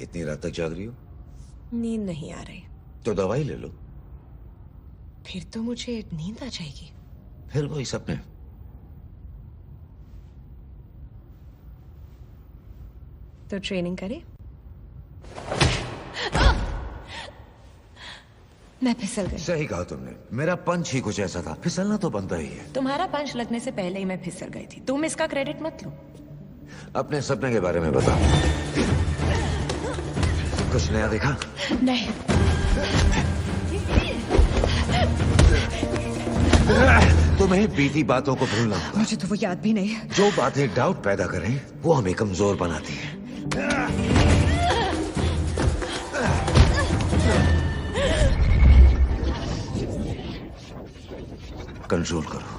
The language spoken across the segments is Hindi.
इतनी रात तक जाग रही हो? नींद नहीं आ रही। तो दवाई ले लो। फिर तो मुझे नींद आ जाएगी। फिर वही सपने। तो ट्रेनिंग करें? मैं फिसल गई। सही कहा तुमने, मेरा पंच ही कुछ ऐसा था। फिसलना तो बनता ही है। तुम्हारा पंच लगने से पहले ही मैं फिसल गई थी। तुम इसका क्रेडिट मत लो। अपने सपने के बारे में बता। कुछ नया देखा? नहीं। तुम्हें बीती बातों को भूलना होगा। मुझे तो वो याद भी नहीं है। जो बातें डाउट पैदा करें वो हमें कमजोर बनाती हैं। कंट्रोल करो,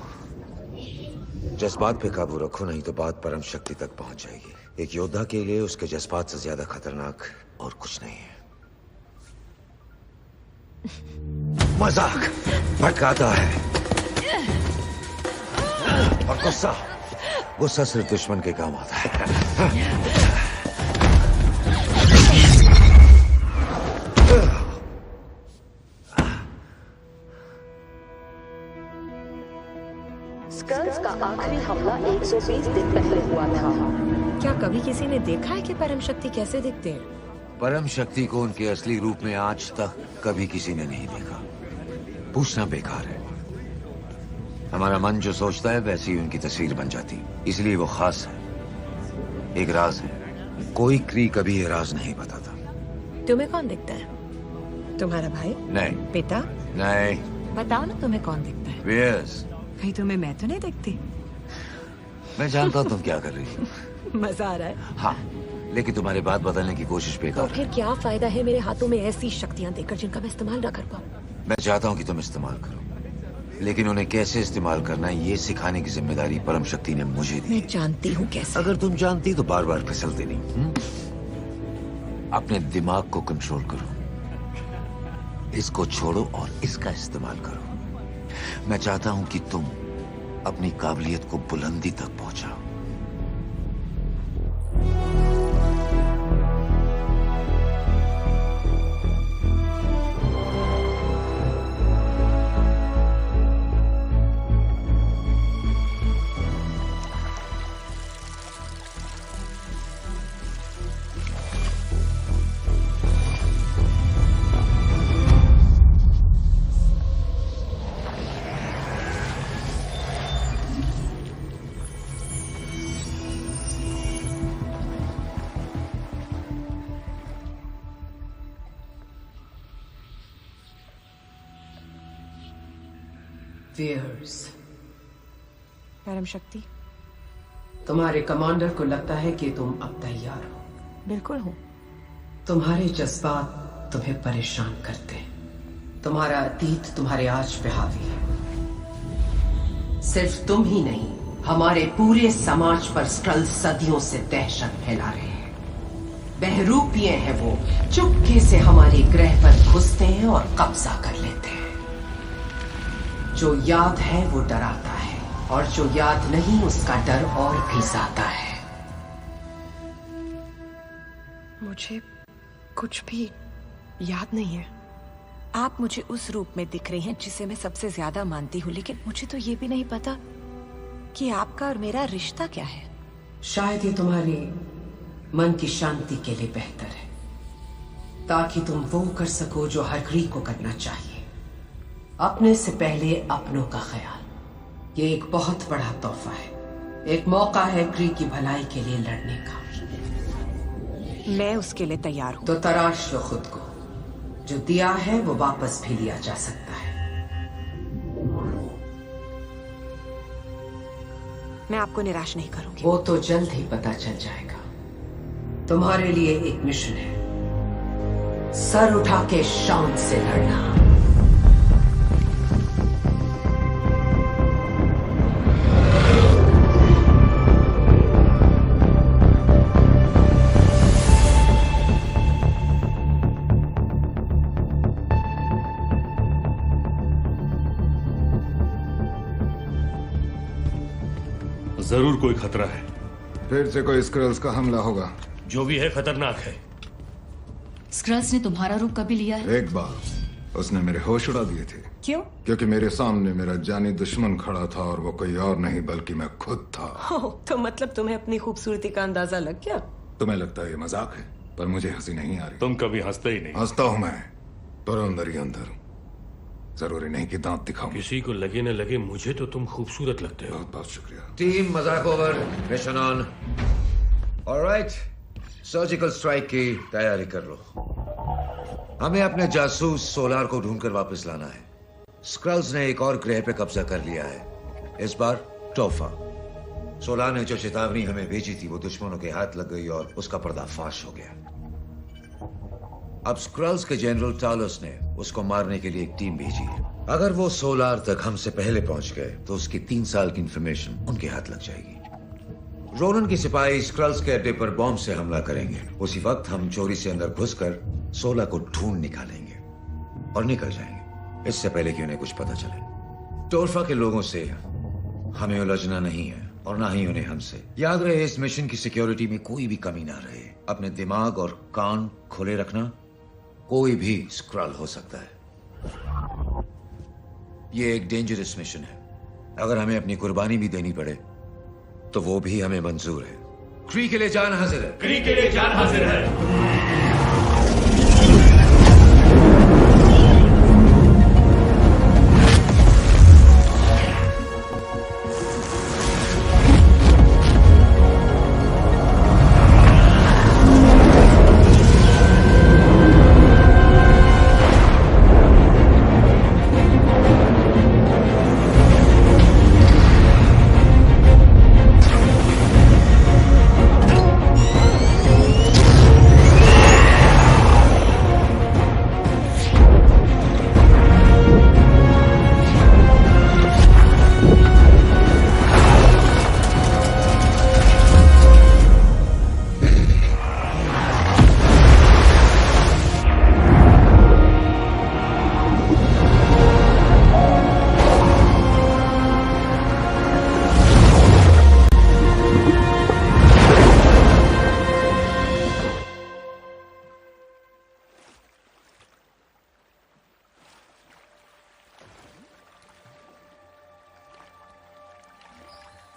जज्बात पे काबू रखो, नहीं तो बात परम शक्ति तक पहुंच जाएगी। एक योद्धा के लिए उसके जज्बात से ज्यादा खतरनाक और कुछ नहीं है। मजाक भटकाता है और गुस्सा, गुस्सा सिर्फ दुश्मन के काम आता है। स्कल्स का आखिरी हमला 120 दिन पहले हुआ था। क्या कभी किसी ने देखा है कि परम शक्ति कैसे दिखते हैं? परम शक्ति को उनके असली रूप में आज तक कभी किसी ने नहीं देखा। पूछना बेकार है। हमारा मन जो सोचता है वैसी ही उनकी तस्वीर बन जाती, इसलिए वो खास है, एक राज है। कोई क्री कभी ये राज नहीं बताता। तुम्हें कौन दिखता है? तुम्हारा भाई? नहीं। पिता? नहीं। बताओ ना, तुम्हें कौन दिखता है? वियर्स। कहीं तुम्हें मैं तो नहीं दिखती? मैं जानता हूँ तुम क्या कर रही हो। मजा आ रहा है। हाँ, लेकिन तुम्हारी बात बदलने की कोशिश बेकार तो फिर क्या फायदा है मेरे हाथों में ऐसी शक्तियां देकर जिनका मैं इस्तेमाल ना कर पाऊं? मैं चाहता हूँ कि तुम इस्तेमाल करो, लेकिन उन्हें कैसे इस्तेमाल करना है ये सिखाने की जिम्मेदारी परम शक्ति ने मुझे दी। मैं जानती हूँ कैसे। अगर तुम जानती तो बार बार फिसलती नहीं। अपने दिमाग को कंट्रोल करो, इसको छोड़ो और इसका इस्तेमाल करो। मैं चाहता हूं कि तुम अपनी काबिलियत को बुलंदी तक पहुंचाओ। परम शक्ति, तुम्हारे कमांडर को लगता है कि तुम अब तैयार हो। बिल्कुल हूँ। तुम्हारे जज्बात तुम्हें परेशान करते हैं। तुम्हारा अतीत तुम्हारे आज पे हावी है। सिर्फ तुम ही नहीं, हमारे पूरे समाज पर स्कल सदियों से दहशत फैला रहे हैं। बहरूपिये हैं वो, चुपके से हमारे ग्रह पर घुसते हैं और कब्जा कर लेते हैं। जो याद है वो डराता है, और जो याद नहीं उसका डर और भी ज्यादा है। मुझे कुछ भी याद नहीं है। आप मुझे उस रूप में दिख रही हैं जिसे मैं सबसे ज्यादा मानती हूँ, लेकिन मुझे तो ये भी नहीं पता कि आपका और मेरा रिश्ता क्या है। शायद ये तुम्हारे मन की शांति के लिए बेहतर है, ताकि तुम वो कर सको जो हर क्री को करना चाहिए। अपने से पहले अपनों का ख्याल। ये एक बहुत बड़ा तोहफा है, एक मौका है क्री की भलाई के लिए लड़ने का। मैं उसके लिए तैयार हूँ। तो तराश लो खुद को, जो दिया है वो वापस भी लिया जा सकता है। मैं आपको निराश नहीं करूंगी। वो तो जल्द ही पता चल जाएगा। तुम्हारे लिए एक मिशन है, सर उठा के शान से लड़ना। जरूर कोई खतरा है। फिर से कोई स्क्रल्स का हमला होगा। जो भी है खतरनाक है। स्क्रल्स ने तुम्हारा रूप कभी लिया है? एक बार उसने मेरे होश उड़ा दिए थे। क्यों? क्योंकि मेरे सामने मेरा जानी दुश्मन खड़ा था और वो कोई और नहीं बल्कि मैं खुद था। तो मतलब तुम्हें अपनी खूबसूरती का अंदाजा लग गया? तुम्हें लगता है ये मजाक है, पर मुझे हंसी नहीं आ रही। तुम कभी हंसते ही नहीं। हंसता हूं मैं, पर अंदर ही अंदर हूं। जरूरी नहीं कि दांत दिखाऊं। किसी को लगे न लगे, मुझे तो तुम खूबसूरत लगते हो। बहुत बहुत शुक्रिया। टीम मजाक over, mission on. Alright, surgical strike की तैयारी कर लो। हमें अपने जासूस सोलार को ढूंढकर वापस लाना है। स्क्रल्स ने एक और ग्रह पे कब्जा कर लिया है, इस बार टोफा। सोलार ने जो चेतावनी हमें भेजी थी वो दुश्मनों के हाथ लग गई और उसका पर्दाफाश हो गया। अब स्क्रल्स के जनरल टालस ने उसको मारने के लिए एक टीम भेजी है। अगर वो सोलार तक हमसे पहले पहुंच गए तो उसकी 3 साल की इंफॉर्मेशन उनके हाथ लग जाएगी। रोनन के सिपाही स्क्रल्स के अड्डे पर बॉम्ब से हमला करेंगे। उसी वक्त हम चोरी से अंदर घुसकर सोला को ढूंढ निकालेंगे और निकल जाएंगे, इससे पहले कि उन्हें कुछ पता चले। टोरफा के लोगों से हमें उलझना नहीं है और ना ही उन्हें हमसे। याद रहे, इस मिशन की सिक्योरिटी में कोई भी कमी ना रहे। अपने दिमाग और कान खोले रखना, कोई भी स्क्रल हो सकता है। ये एक डेंजरस मिशन है। अगर हमें अपनी कुर्बानी भी देनी पड़े तो वो भी हमें मंजूर है। क्री के लिए जान हाजिर है। क्री के लिए जान हाजिर है।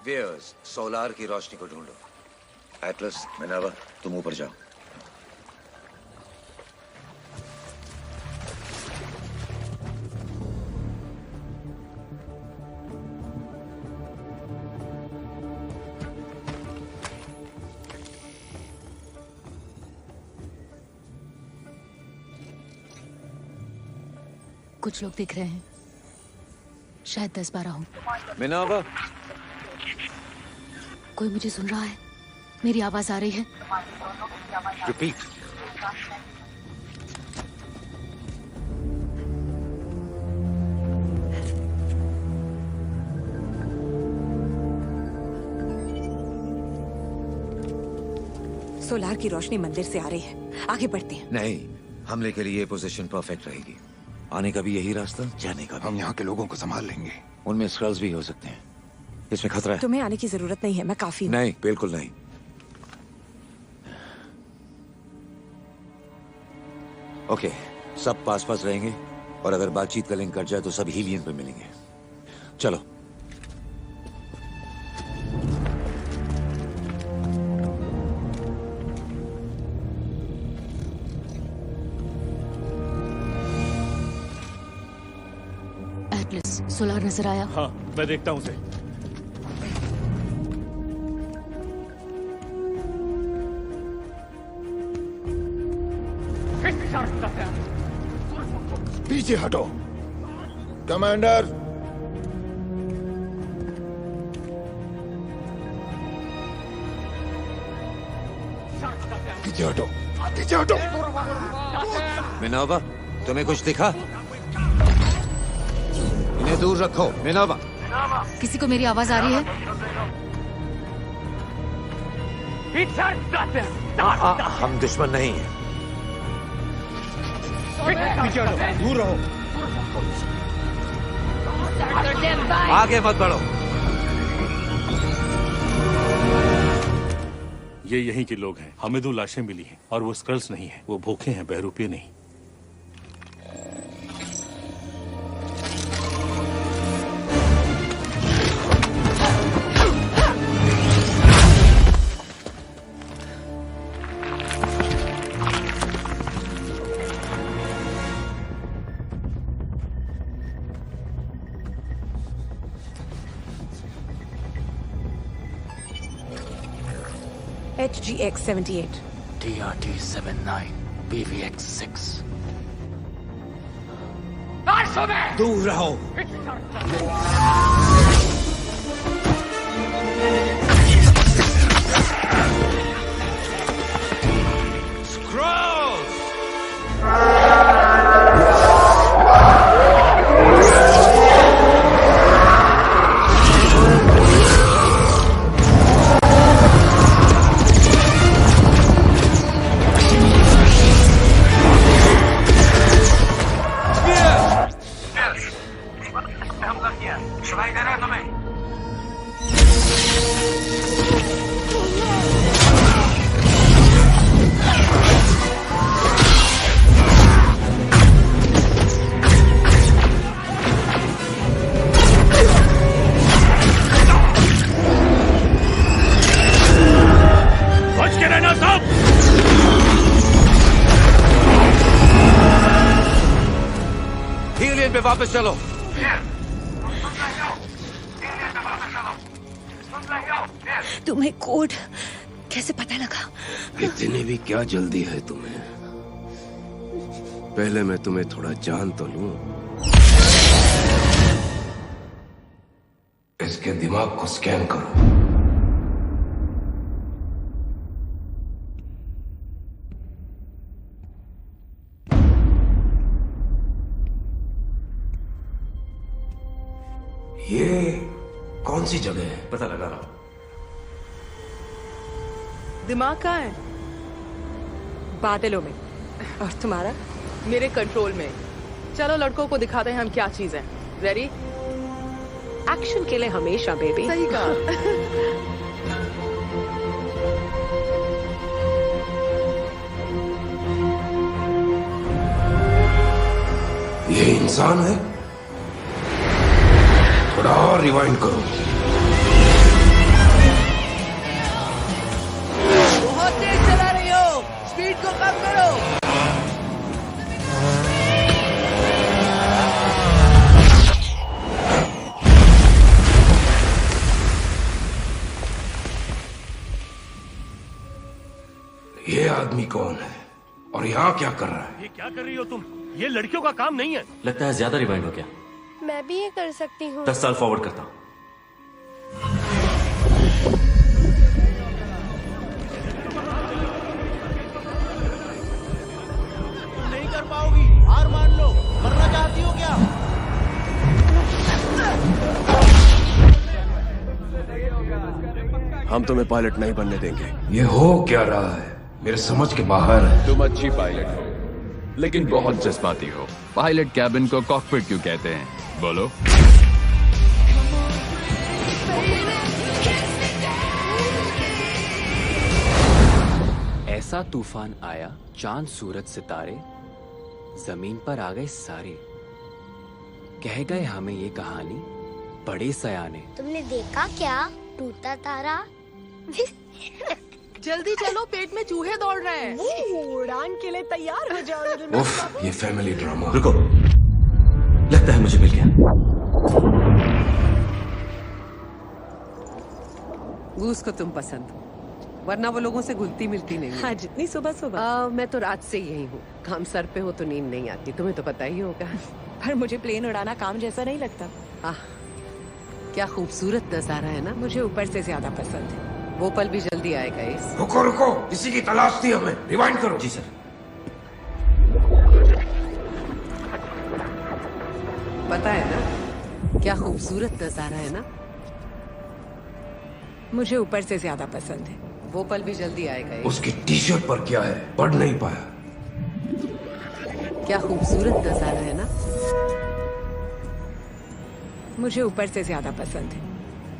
वेयर्स, सोलार की रोशनी को ढूंढो। एटलस, मिनर्वा, तुम ऊपर जाओ। कुछ लोग दिख रहे हैं, शायद 10-12 हो। मिनर्वा, कोई मुझे सुन रहा है? मेरी आवाज आ रही है? रिपीट। सोलार की रोशनी मंदिर से आ रही है, आगे बढ़ते हैं। नहीं, हमले के लिए पोजीशन परफेक्ट रहेगी। आने का भी यही रास्ता, जाने का भी। हम यहाँ के लोगों को संभाल लेंगे। उनमें स्क्रल्स भी हो सकते हैं, इसमें खतरा है। तुम्हें आने की जरूरत नहीं है, मैं काफी हूं। नहीं, बिल्कुल नहीं। ओके, सब पास पास रहेंगे और अगर बातचीत का लिंक कट जाए तो सब हीलियन पे मिलेंगे। चलो। एटलस, सोलार नजर आया? हाँ, मैं देखता हूँ उसे। पीछे हटो। कमांडर, पीछे हटो, पीछे हटो। मिनोवा, तुम्हें कुछ दिखा? इन्हें दूर रखो। मिनोवा, किसी को मेरी आवाज आ रही है? हम दुश्मन नहीं हैं। पीछे हटो, दूर रहो। आगे मत बढ़ो। ये यहीं के लोग हैं। हमें 2 लाशें मिली हैं और वो स्क्रल्स नहीं है, वो भूखे हैं, बहरूपीय नहीं। HGX 78 TRT 79 BVX 6 दूर रहो। पे वापस चलो। तुम्हें कोड कैसे पता लगा? इतनी भी क्या जल्दी है तुम्हें? पहले मैं तुम्हें थोड़ा जान तो लूं। इसके दिमाग को स्कैन करो। ये कौन सी जगह है? पता लगा रहा हूं। दिमाग कहाँ है? बादलों में। और तुम्हारा? मेरे कंट्रोल में। चलो लड़कों को दिखाते हैं हम क्या चीज है। रेडी? एक्शन के लिए हमेशा बेबी। सही कहा। ये इंसान है? थोड़ा और रिवाइंड करो। बहुत तेज चला रही हो, स्पीड को कम करो। ये आदमी कौन है और यहाँ क्या कर रहा है? ये क्या कर रही हो तुम? ये लड़कियों का काम नहीं है। लगता है ज्यादा रिवाइंड हो गया। मैं भी ये कर सकती हूँ। 10 साल फॉरवर्ड करता हूं। नहीं कर पाओगी, हार मान लो। मरना चाहती हो क्या? हम तुम्हें पायलट नहीं बनने देंगे। ये हो क्या रहा है? मेरे समझ के बाहर है। तुम अच्छी पायलट हो, लेकिन बहुत जज्बाती हो। पायलट कैबिन को कॉकपिट क्यों कहते हैं? बोलो। ऐसा तूफान आया, चांद सूरज सितारे जमीन पर आ गए सारे। कह गए हमें ये कहानी बड़े सयाने। तुमने देखा क्या? टूटा तारा। जल्दी चलो, पेट में चूहे दौड़ रहे हैं। उड़ान के लिए तैयार हो जाओ। उफ, ये फैमिली ड्रामा। रुको, लगता है मुझे मिल गया। गूस को तुम पसंद हो, वरना वो लोगों से घुलती मिलती नहीं। हाँ, जितनी सुबह सुबह। मैं तो रात से यही हूँ। काम सर पे हो तो नींद नहीं आती, तुम्हें तो पता ही होगा। पर मुझे प्लेन उड़ाना काम जैसा नहीं लगता। क्या खूबसूरत नजारा है ना। मुझे ऊपर से ज्यादा पसंद है। वो पल भी जल्दी आएगा इस। रुको रुको, इसी की तलाश थी हमें। रिवाइंड करो। जी सर। पता है ना क्या खूबसूरत नजारा है ना? मुझे ऊपर से ज्यादा पसंद है। वो पल भी जल्दी आएगा इस। उसकी टी शर्ट पर क्या है? पढ़ नहीं पाया। क्या खूबसूरत नजारा है ना? मुझे ऊपर से ज्यादा पसंद है।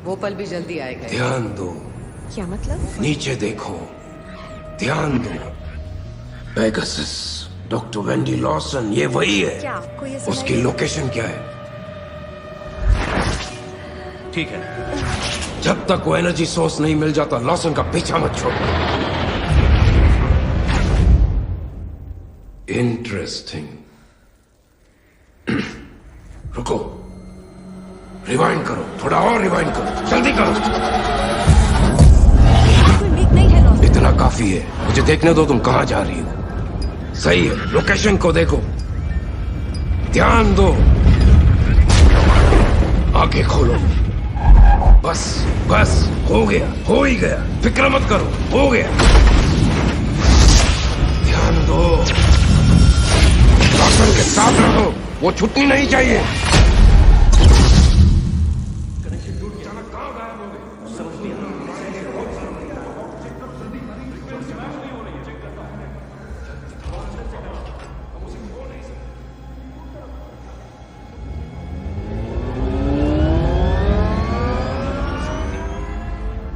वो पल भी जल्दी आएगा। ध्यान दो। क्या मतलब? नीचे देखो, ध्यान दो। पेगासस, डॉक्टर वेंडी लॉसन, ये वही है। क्या आपको ये उसकी लोकेशन क्या है? ठीक है। जब तक वो एनर्जी सोर्स नहीं मिल जाता लॉसन का पीछा मत छोड़ो। इंटरेस्टिंग। रुको, रिवाइंड करो, थोड़ा और रिवाइंड करो, जल्दी करो। इतना काफी है, मुझे देखने दो तुम कहां जा रही हो। सही है, लोकेशन को देखो, ध्यान दो, आंखें खोलो। बस बस, हो गया, हो ही गया, फिक्र मत करो, हो गया। ध्यान दो, लॉसन के साथ रहो, वो छूटनी नहीं चाहिए।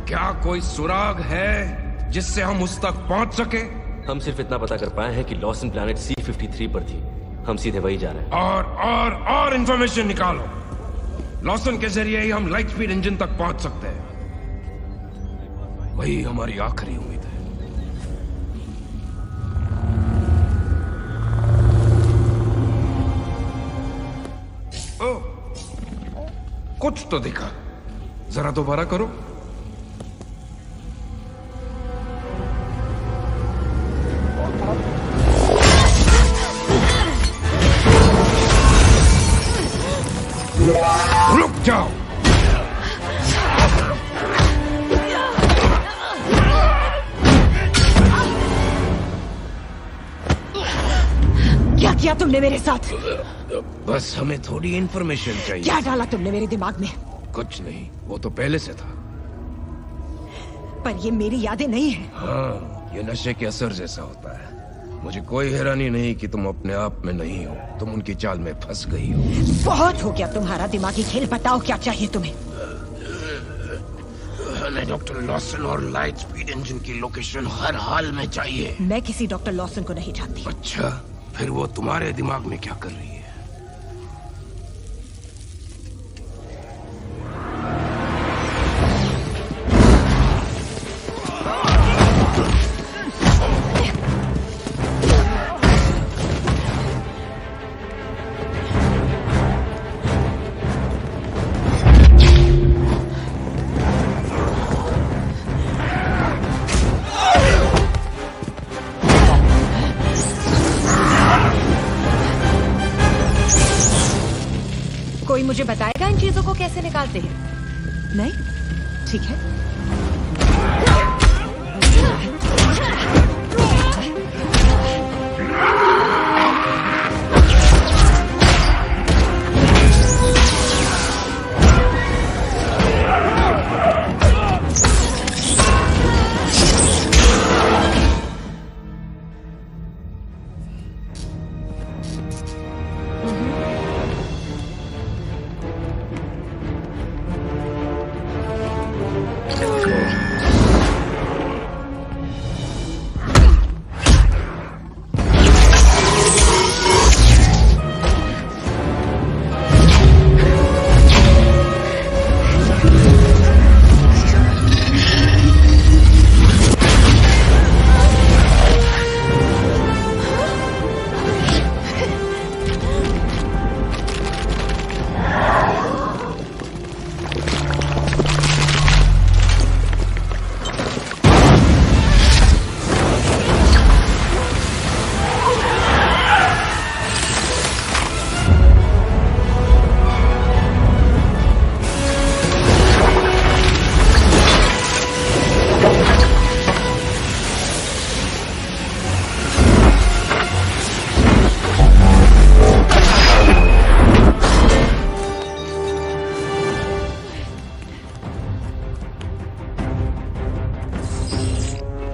क्या कोई सुराग है जिससे हम उस तक पहुंच सके? हम सिर्फ इतना पता कर पाए हैं कि लॉसन प्लैनेट C53 पर थी। हम सीधे वही जा रहे हैं। और इंफॉर्मेशन निकालो। लॉसन के जरिए ही हम लाइट स्पीड इंजन तक पहुंच सकते हैं। वही हमारी आखिरी उम्मीद है। ओ, कुछ तो दिखा, जरा दोबारा करो। रुक जाओ। क्या किया तुमने मेरे साथ? बस हमें थोड़ी इंफॉर्मेशन चाहिए। क्या डाला तुमने मेरे दिमाग में? कुछ नहीं, वो तो पहले से था। पर ये मेरी यादें नहीं है। हाँ, ये नशे के असर जैसा होता है। मुझे कोई हैरानी नहीं कि तुम अपने आप में नहीं हो, तुम उनकी चाल में फंस गई हो। बहुत हो गया तुम्हारा दिमागी खेल, बताओ क्या चाहिए तुम्हें? हमें डॉक्टर लॉसन और लाइट स्पीड इंजन की लोकेशन हर हाल में चाहिए। मैं किसी डॉक्टर लॉसन को नहीं जानती। अच्छा, फिर वो तुम्हारे दिमाग में क्या कर रही है? कोई मुझे बताएगा इन चीजों को कैसे निकालते हैं? नहीं? ठीक है।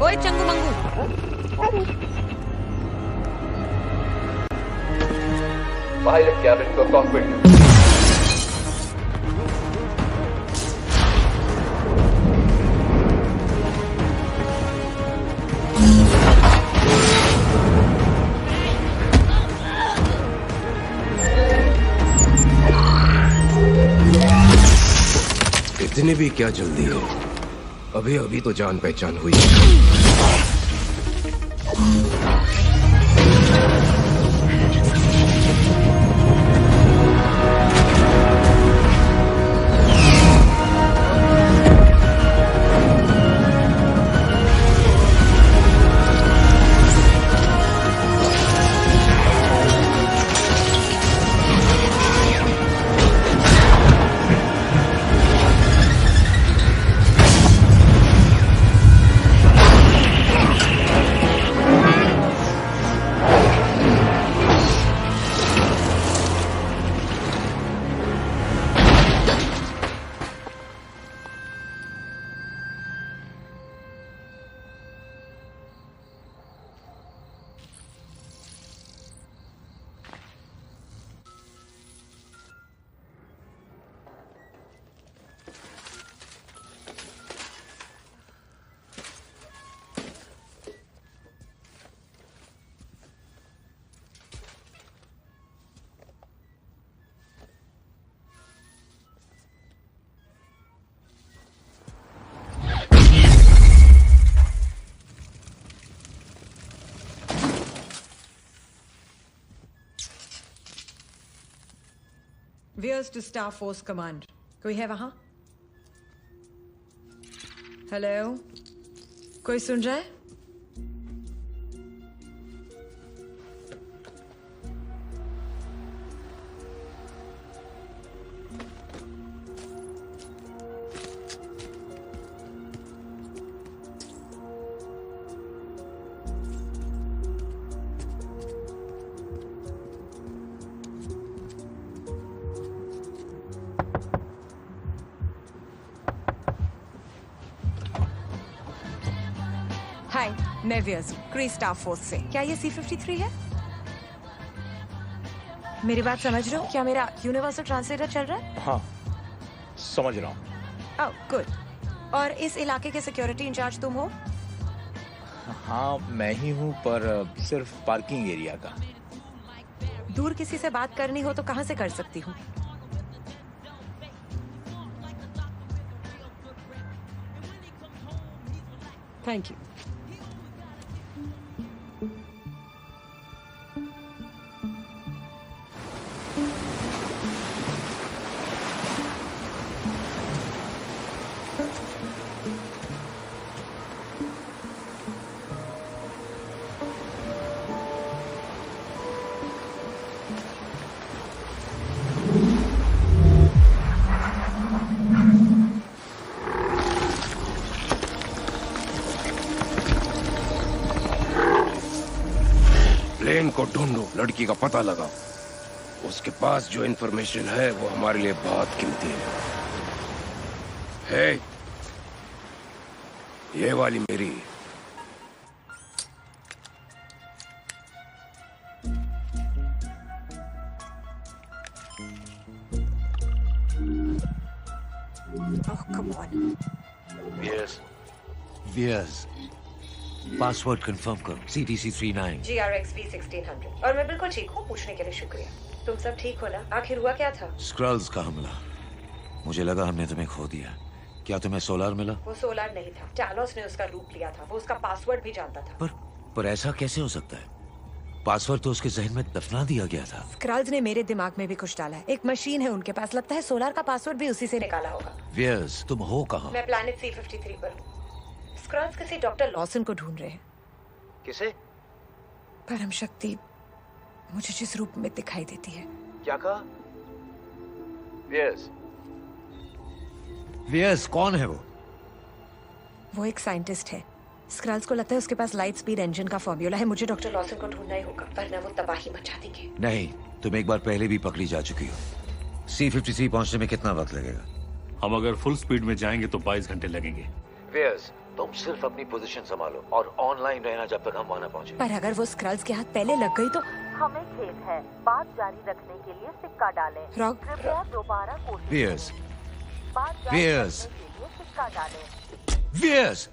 ओए चंगू मंगू, पायलट कैबिन को कॉकपिट। इतनी भी क्या जल्दी है, अभी अभी तो जान पहचान हुई। Viewers to Star Force Command. कोई है वहां? हेलो, कोई सुन रहा है? हाय, मैं वियर्स क्री स्टार फोर्स से। क्या ये C-53 है? मेरी बात समझ रहे हो? क्या मेरा यूनिवर्सल ट्रांसलेटर चल रहा है? हाँ, समझ रहा हूँ। ओह, गुड। और इस इलाके के सिक्योरिटी इंचार्ज तुम हो? हाँ, मैं ही हूँ, पर सिर्फ पार्किंग एरिया का। दूर किसी से बात करनी हो तो कहाँ से कर सकती हूँ? Thank you. प्लेन को ढूंढो, लड़की का पता लगाओ। उसके पास जो इन्फॉर्मेशन है वो हमारे लिए बहुत कीमती है। ये वाली मेरी। वियर्स, पासवर्ड कंफर्म करो। CTC 39 GRXV 1600। और मैं बिल्कुल ठीक हूँ, पूछने के लिए शुक्रिया। तुम सब ठीक हो ना? आखिर हुआ क्या था? स्क्रल्स का हमला। मुझे लगा हमने तुम्हें खो दिया। क्या तुम्हें सोलार मिला? वो सोलार नहीं था, टैनोस ने उसका रूप लिया था। वो उसका पासवर्ड भी जानता था। पर ऐसा कैसे हो सकता है? पासवर्ड तो उसके जहन में दफना दिया गया था। स्क्रल्स ने मेरे दिमाग में भी कुछ डाला है। एक मशीन है उनके पास, लगता है सोलार का पासवर्ड भी उसी से निकाला होगा। वियर्स, तुम हो कहाँ? मैं प्लैनेट C-53 पर हूँ। स्क्रल्स किसी डॉक्टर लॉसन को ढूंढ रहे हैं। किसे? परम शक्ति मुझे जिस रूप में दिखाई देती है। क्या कहा? वियर्स कौन है वो? वो एक साइंटिस्ट है। स्क्रल्स को लगता है उसके पास लाइट स्पीड इंजन का फॉर्मूला है। मुझे डॉक्टर लॉसन को ढूंढना ही होगा, वरना वो तबाही मचा देंगे। नहीं, तुम एक बार पहले भी पकड़ी जा चुकी हो। C-53 पहुंचने में कितना वक्त लगेगा? हम अगर फुल स्पीड में जाएंगे तो 22 घंटे लगेंगे। वियर्स, तुम सिर्फ अपनी पोजीशन संभालो और ऑनलाइन रहना जब तक हम वहां न पहुंचे। पर अगर वो स्क्रल्स के हाथ पहले लग गई तो? हमें खेद है, बात जारी रखने के लिए सिक्का डालें। रॉक, कृपया दोबारा कोशिश वियर्स, बात जारी वियर्स, रखने के लिए सिक्का डालें। वियर्स,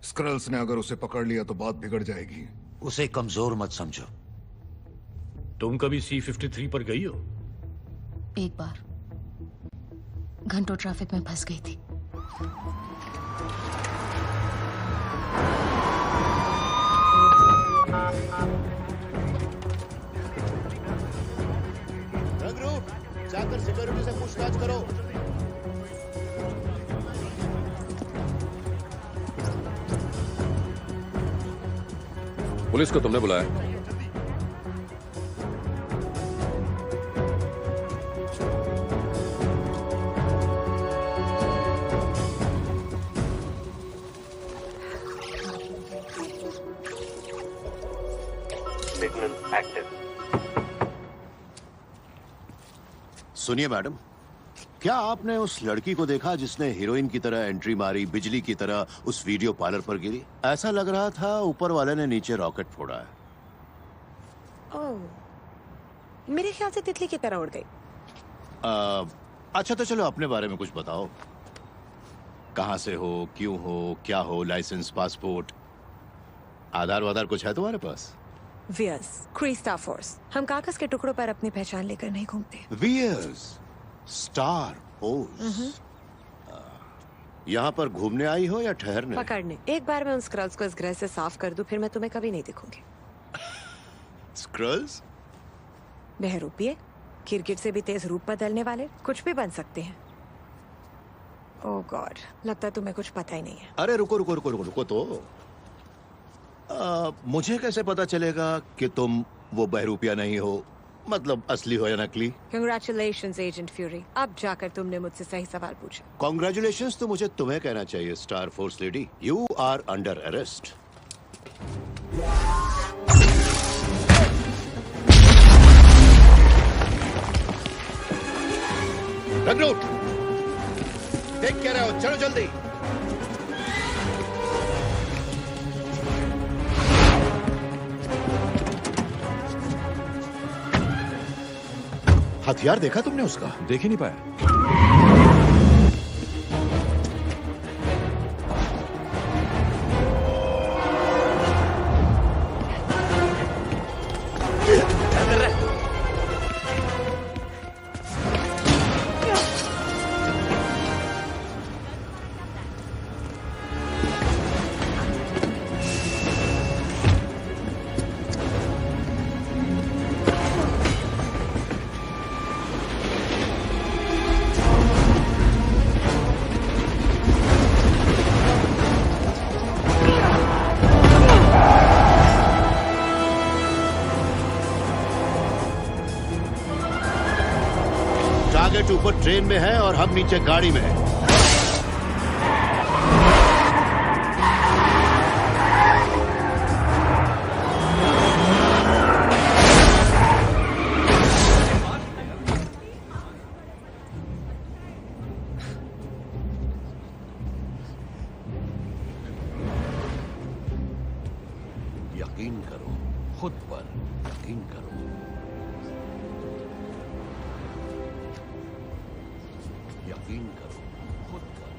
स्क्रल्स ने अगर उसे पकड़ लिया तो बात बिगड़ जाएगी। उसे कमजोर मत समझो। तुम कभी C-53 पर गई हो? एक बार घंटों ट्रैफिक में फंस गई थी। जाकर सिक्योरिटी से पूछताछ करो। पुलिस को तुमने बुलाया? Signal active. सुनिए मैडम, क्या आपने उस लड़की को देखा जिसने हीरोइन की तरह एंट्री मारी, बिजली की तरह उस वीडियो पार्लर पर गिरी? ऐसा लग रहा था ऊपर वाले ने नीचे रॉकेट फोड़ा है। ओह, मेरे ख्याल से तितली की तरह उड़ गई। अच्छा तो चलो अपने बारे में कुछ बताओ। कहाँ से हो, क्यों हो, क्या हो, लाइसेंस, पासपोर्ट, आधार वाधार कुछ है तुम्हारे पास? वियर्स, क्री स्टार फोर्स। हम कागज के टुकड़ों पर अपनी पहचान लेकर नहीं घूमते। वियर्स, स्टार फोर्स। यहाँ पर घूमने आई हो या ठहरने? पकड़ने। एक बार मैं उन स्क्रल्स को इस ग्रह से साफ कर दूं, फिर मैं तुम्हें कभी नहीं दिखूंगी। स्क्रल्स? बहरूपिये, गिरगिट से भी तेज रूप बदलने वाले, कुछ भी बन सकते हैं। ओह गॉड, लगता है तुम्हें कुछ पता ही नहीं है। अरे रुको रुको रुको रुको रुको तो मुझे कैसे पता चलेगा कि तुम वो बहरूपिया नहीं हो, मतलब असली हो या नकली? Congratulations, agent fury. अब जाकर तुमने मुझसे सही सवाल पूछा। Congratulations तो मुझे तुम्हें कहना चाहिए, star force lady. You are under arrest. रगरूट, देख क्या रहे हो? चलो जल्दी। हथियार देखा तुमने उसका? देख ही नहीं पाया। टारगेट ऊपर ट्रेन में है और हम नीचे गाड़ी में हैं। यकीन करो, खुद पर यकीन करो। यकीन करो खुद पर।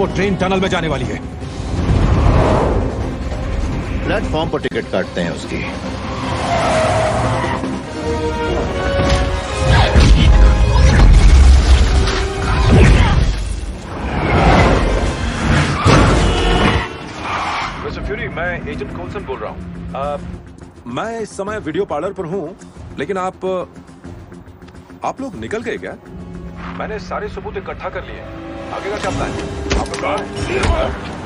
वो ट्रेन टनल में जाने वाली है। प्लेटफॉर्म पर टिकट काटते हैं उसकी। मिस्टर फ्यूरी, मैं एजेंट कोल्सन बोल रहा हूँ। मैं इस समय वीडियो पार्लर पर हूँ, लेकिन आप लोग निकल गए क्या? मैंने सारे सबूत इकट्ठा कर लिए। आगे का क्या प्लान है? आप लोग कहाँ हैं?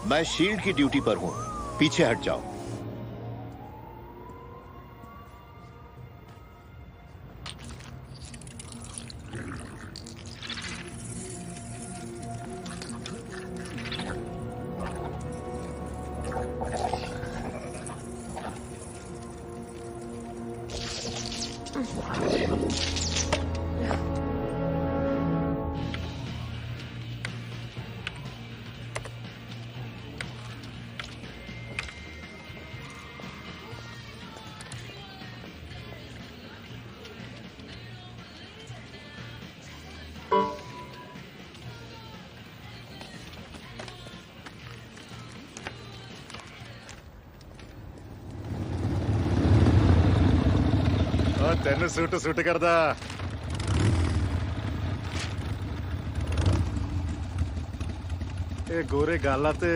मैं शील्ड की ड्यूटी पर हूं, पीछे हट जाओ। तेन सूट सूट करदा। ये गोरे गाला ते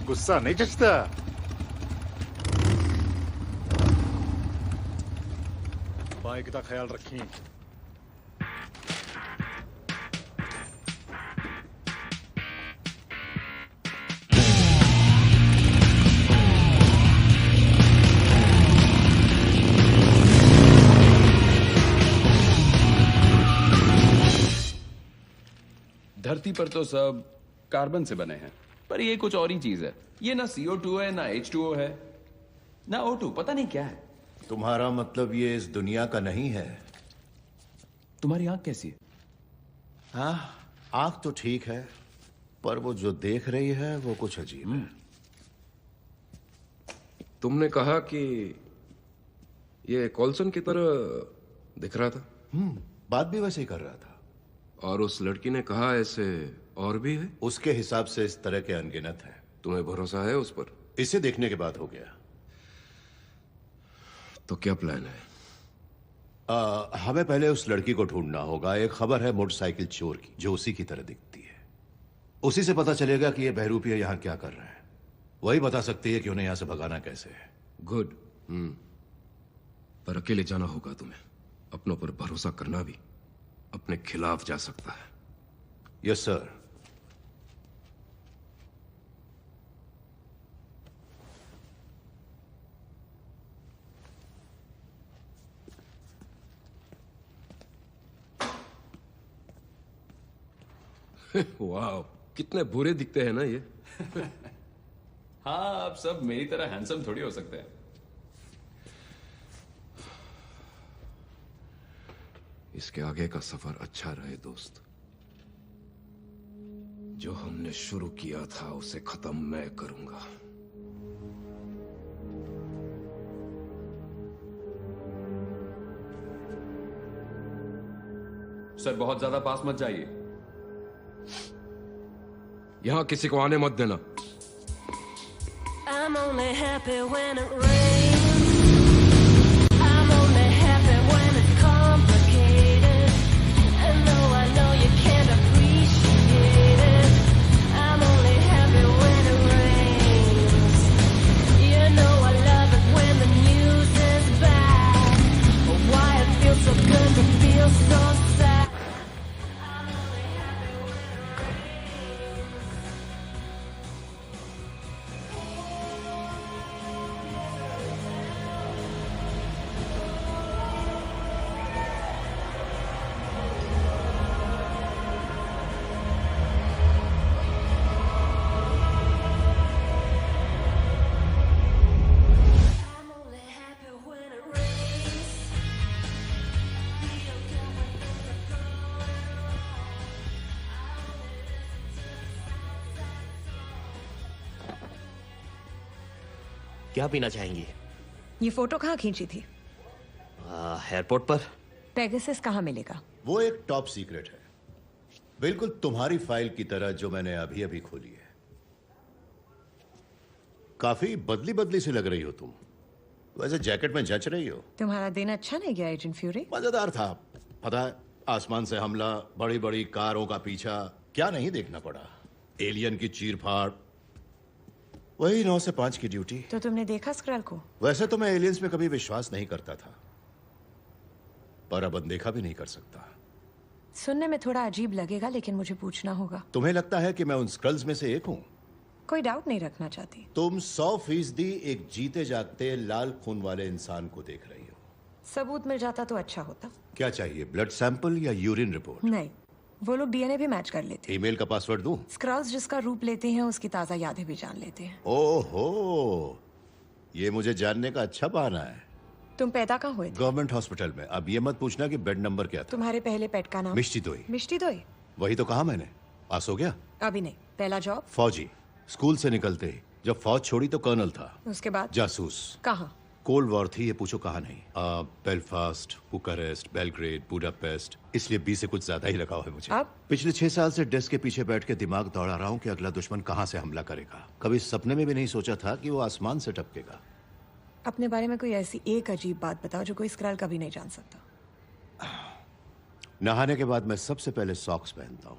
गुस्सा नहीं जचदा। बाइक का ख्याल रखी। धरती पर तो सब कार्बन से बने हैं, पर ये कुछ और ही चीज है। ये ना CO2 है, ना H2O है, ना O2, पता नहीं क्या है। तुम्हारा मतलब ये इस दुनिया का नहीं है? तुम्हारी आंख कैसी है? हाँ, आंख तो ठीक है, पर वो जो देख रही है वो कुछ अजीब है। तुमने कहा कि ये कॉल्सन की तरह दिख रहा था। बात भी वैसे ही कर रहा था। और उस लड़की ने कहा ऐसे और भी है? उसके हिसाब से इस तरह के अनगिनत है। तुम्हें भरोसा है उस पर? इसे देखने के बाद हो गया। तो क्या प्लान है? हमें पहले उस लड़की को ढूंढना होगा। एक खबर है मोटरसाइकिल चोर की, जो उसी की तरह दिखती है। उसी से पता चलेगा कि ये बहरूपिया यहां क्या कर रहा है। वही बता सकती है कि उन्हें यहां से भगाना कैसे है। गुड। पर अकेले जाना होगा तुम्हें। अपनों पर भरोसा करना भी अपने खिलाफ जा सकता है। Yes sir. वाह, कितने बुरे दिखते हैं ना ये। हाँ, आप सब मेरी तरह हैंडसम थोड़ी हो सकते हैं। इसके आगे का सफर अच्छा रहे दोस्त। जो हमने शुरू किया था उसे खत्म मैं करूंगा। सर बहुत ज्यादा पास मत जाइए। यहां किसी को आने मत देना। I'm only happy when it rains. I'm only happy when it's complicated. And though I know you can't appreciate it, I'm only happy when it rains. You know I love it when the news is bad. Why it feels so good to feel so sad. क्या पीना चाहेंगी? ये फोटो कहाँ खींची थी? एयरपोर्ट पर। पेगासस कहाँ मिलेगा? वो एक टॉप सीक्रेट है, बिल्कुल तुम्हारी फाइल की तरह जो मैंने अभी अभी खोली है। काफी बदली बदली सी लग रही हो तुम। वैसे जैकेट में जच रही हो। तुम्हारा दिन अच्छा नहीं गया एजेंट फ्यूरी? मजेदार था। पता है, आसमान से हमला, बड़ी बड़ी कारों का पीछा, क्या नहीं देखना पड़ा। एलियन की चीरफाड़, वही 9 से 5 की ड्यूटी। तो तुमने देखा स्क्रल को? वैसे तो मैं एलियंस में कभी विश्वास नहीं करता था, पर अब अनदेखा भी नहीं कर सकता। सुनने में थोड़ा अजीब लगेगा, लेकिन मुझे पूछना होगा। तुम्हें लगता है कि मैं उन स्क्रल्स में से एक हूँ? कोई डाउट नहीं रखना चाहती। तुम 100% एक जीते जागते लाल खून वाले इंसान को देख रही हो। सबूत मिल जाता तो अच्छा होता। क्या चाहिए, ब्लड सैंपल या यूरिन रिपोर्ट? नहीं, वो लोग डीएनए भी मैच कर लेते हैं। ईमेल का पासवर्ड दूं? स्क्रल्स जिसका रूप लेते हैं उसकी ताजा यादें भी जान लेते हैं। ओहो, ये मुझे जानने का अच्छा बहाना है। तुम पैदा कहाँ हुए थे? गवर्नमेंट हॉस्पिटल में। अब ये मत पूछना कि बेड नंबर क्या था। तुम्हारे पहले पेट का नाम? मिष्टी दोई। मिष्टी दोई? वही तो कहा मैंने। पास हो गया? अभी नहीं। पहला जॉब? फौजी। स्कूल से निकलते ही जब फौज छोड़ी तो कर्नल था। उसके बाद? जासूस। कहाँ? कोल्ड वॉर थी, ये पूछो कहाँ नहीं। Belfast, Bucharest, Belgrade, Budapest. इसलिए 20 से कुछ ज्यादा ही लगा है मुझे। अब? पिछले 6 साल से डेस्क के पीछे बैठ के दिमाग दौड़ा रहा हूँ कि अगला दुश्मन कहाँ से हमला करेगा। कभी सपने में भी नहीं सोचा था कि वो आसमान से टपकेगा। अपने बारे में कोई ऐसी एक अजीब बात बताओ जो कोई स्क्रल कभी नहीं जान सकता। नहाने के बाद मैं सबसे पहले सॉक्स पहनता हूँ।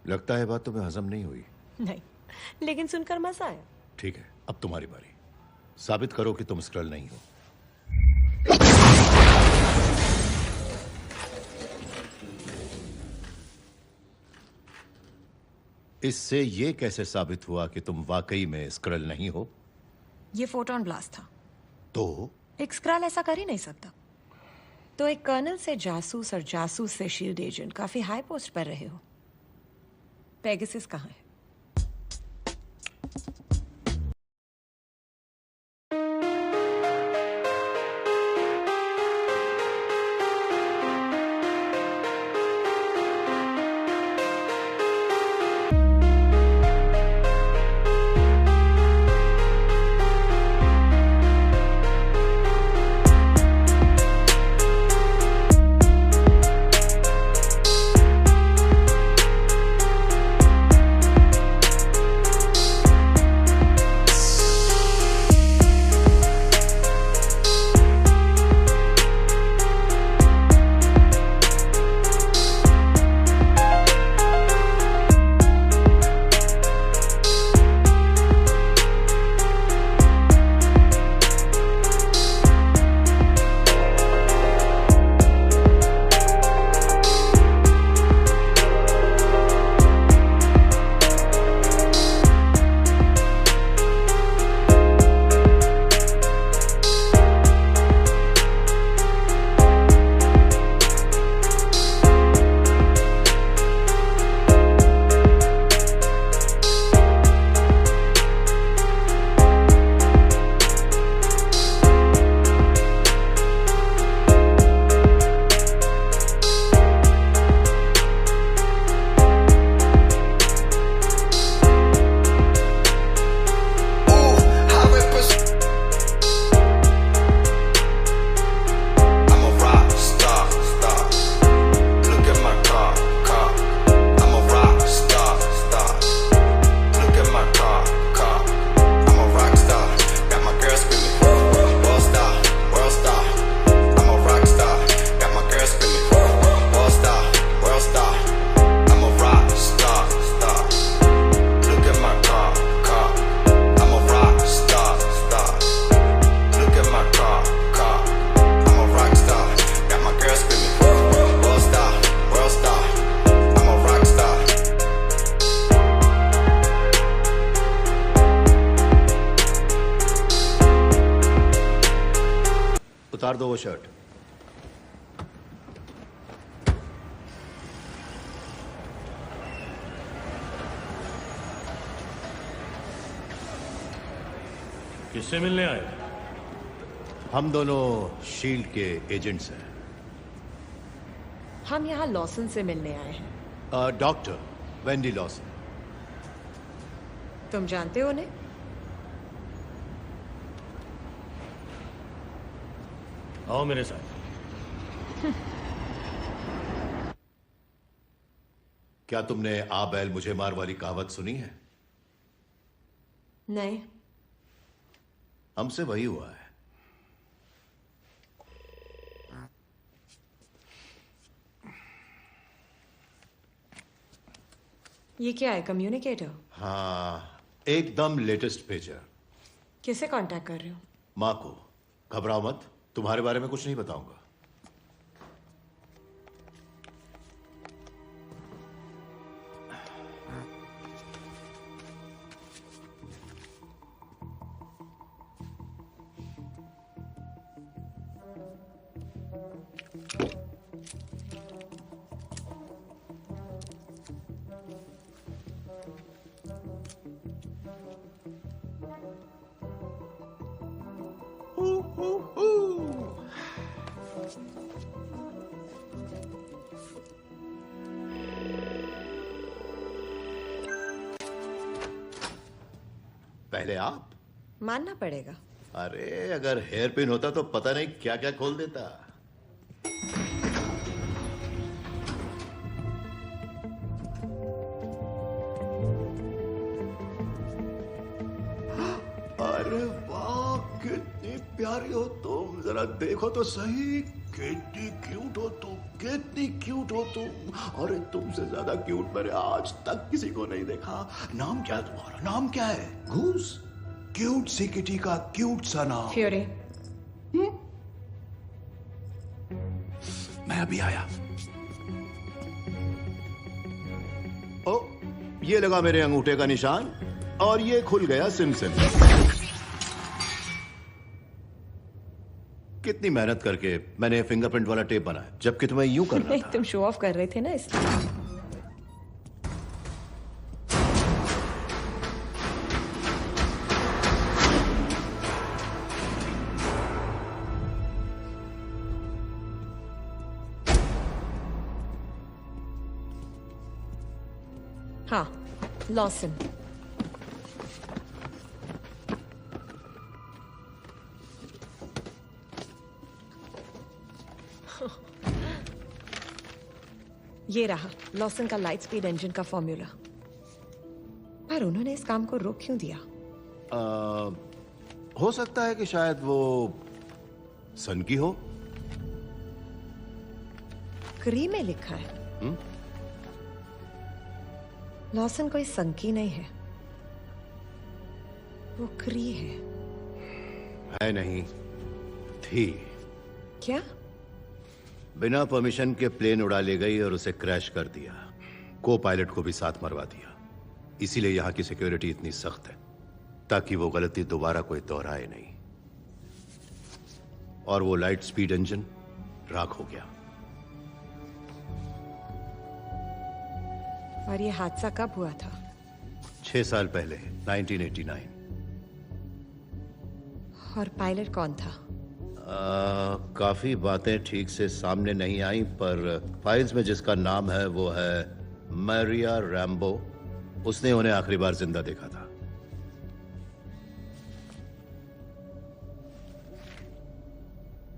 लगता है बात तुम्हें हजम नहीं हुई। नहीं, लेकिन सुनकर मजा आया। ठीक है, अब तुम्हारी बारी। साबित करो कि तुम स्क्रल नहीं हो। इससे ये कैसे साबित हुआ कि तुम वाकई में स्क्रल नहीं हो? ये फोटोन ब्लास्ट था। तो एक स्क्रल ऐसा कर ही नहीं सकता। तो एक कर्नल से जासूस और जासूस से शील्ड एजेंट, काफी हाई पोस्ट पर रहे हो। पेगासस कहाँ है? उतार दो वो शर्ट। किससे मिलने आए? हम दोनों शील्ड के एजेंट्स हैं। हम यहाँ लॉसन से मिलने आए हैं। Doctor Wendy Lawson. तुम जानते हो उन्हें? आओ मेरे साथ। क्या तुमने आ बैल मुझे मार वाली कहावत सुनी है? नहीं। हमसे वही हुआ है। ये क्या है, कम्युनिकेटर? हाँ, एकदम लेटेस्ट पेजर। किसे कांटेक्ट कर रहे हो? माँ को। घबराओ मत, तुम्हारे बारे में कुछ नहीं बताऊंगा। पहले आप। मानना पड़ेगा। अरे अगर हेयर पिन होता तो पता नहीं क्या क्या खोल देता। अरे वाह, कितनी प्यारी हो तुम, जरा देखो तो सही। कितनी क्यूट हो तुम, कितनी क्यूट हो तुम। अरे तुमसे ज्यादा क्यूट मैंने आज तक किसी को नहीं देखा। नाम क्या है तुम्हारा? नाम क्या है? घूस। क्यूट सी किटी का क्यूट सा नाम। फ्यूरी। मैं अभी आया। ओ, ये लगा मेरे अंगूठे का निशान और ये खुल गया सिम। कितनी मेहनत करके मैंने फिंगरप्रिंट वाला टेप बनाया, जबकि तुम्हें यूं करना नहीं, था। तुम शो ऑफ कर रहे थे ना इसलिए। हाँ, लॉसन। ये रहा लॉसन का लाइट स्पीड इंजन का फॉर्मूला। पर उन्होंने इस काम को रोक क्यों दिया? हो सकता है कि शायद वो सन की हो। क्री में लिखा है। लॉसन कोई संकी नहीं है, वो क्री है नहीं, थी। क्या? बिना परमिशन के प्लेन उड़ा ले गई और उसे क्रैश कर दिया। को पायलट को भी साथ मरवा दिया। इसीलिए यहां की सिक्योरिटी इतनी सख्त है, ताकि वो गलती दोबारा कोई दोहराए नहीं। और वो लाइट स्पीड इंजन राख हो गया। और ये हादसा कब हुआ था? 6 साल पहले, 1989। और पायलट कौन था? काफी बातें ठीक से सामने नहीं आई, पर फाइल्स में जिसका नाम है वो है मैरिया रैम्बो। उसने उन्हें आखिरी बार जिंदा देखा था।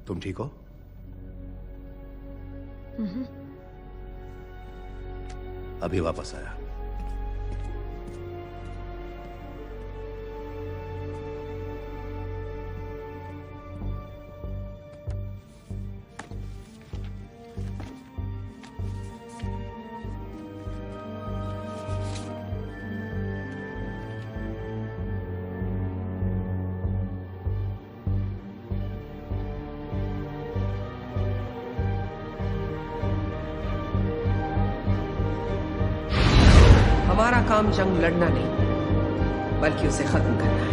तुम ठीक हो? अभी वापस आया। हमारा काम जंग लड़ना नहीं, बल्कि उसे खत्म करना है।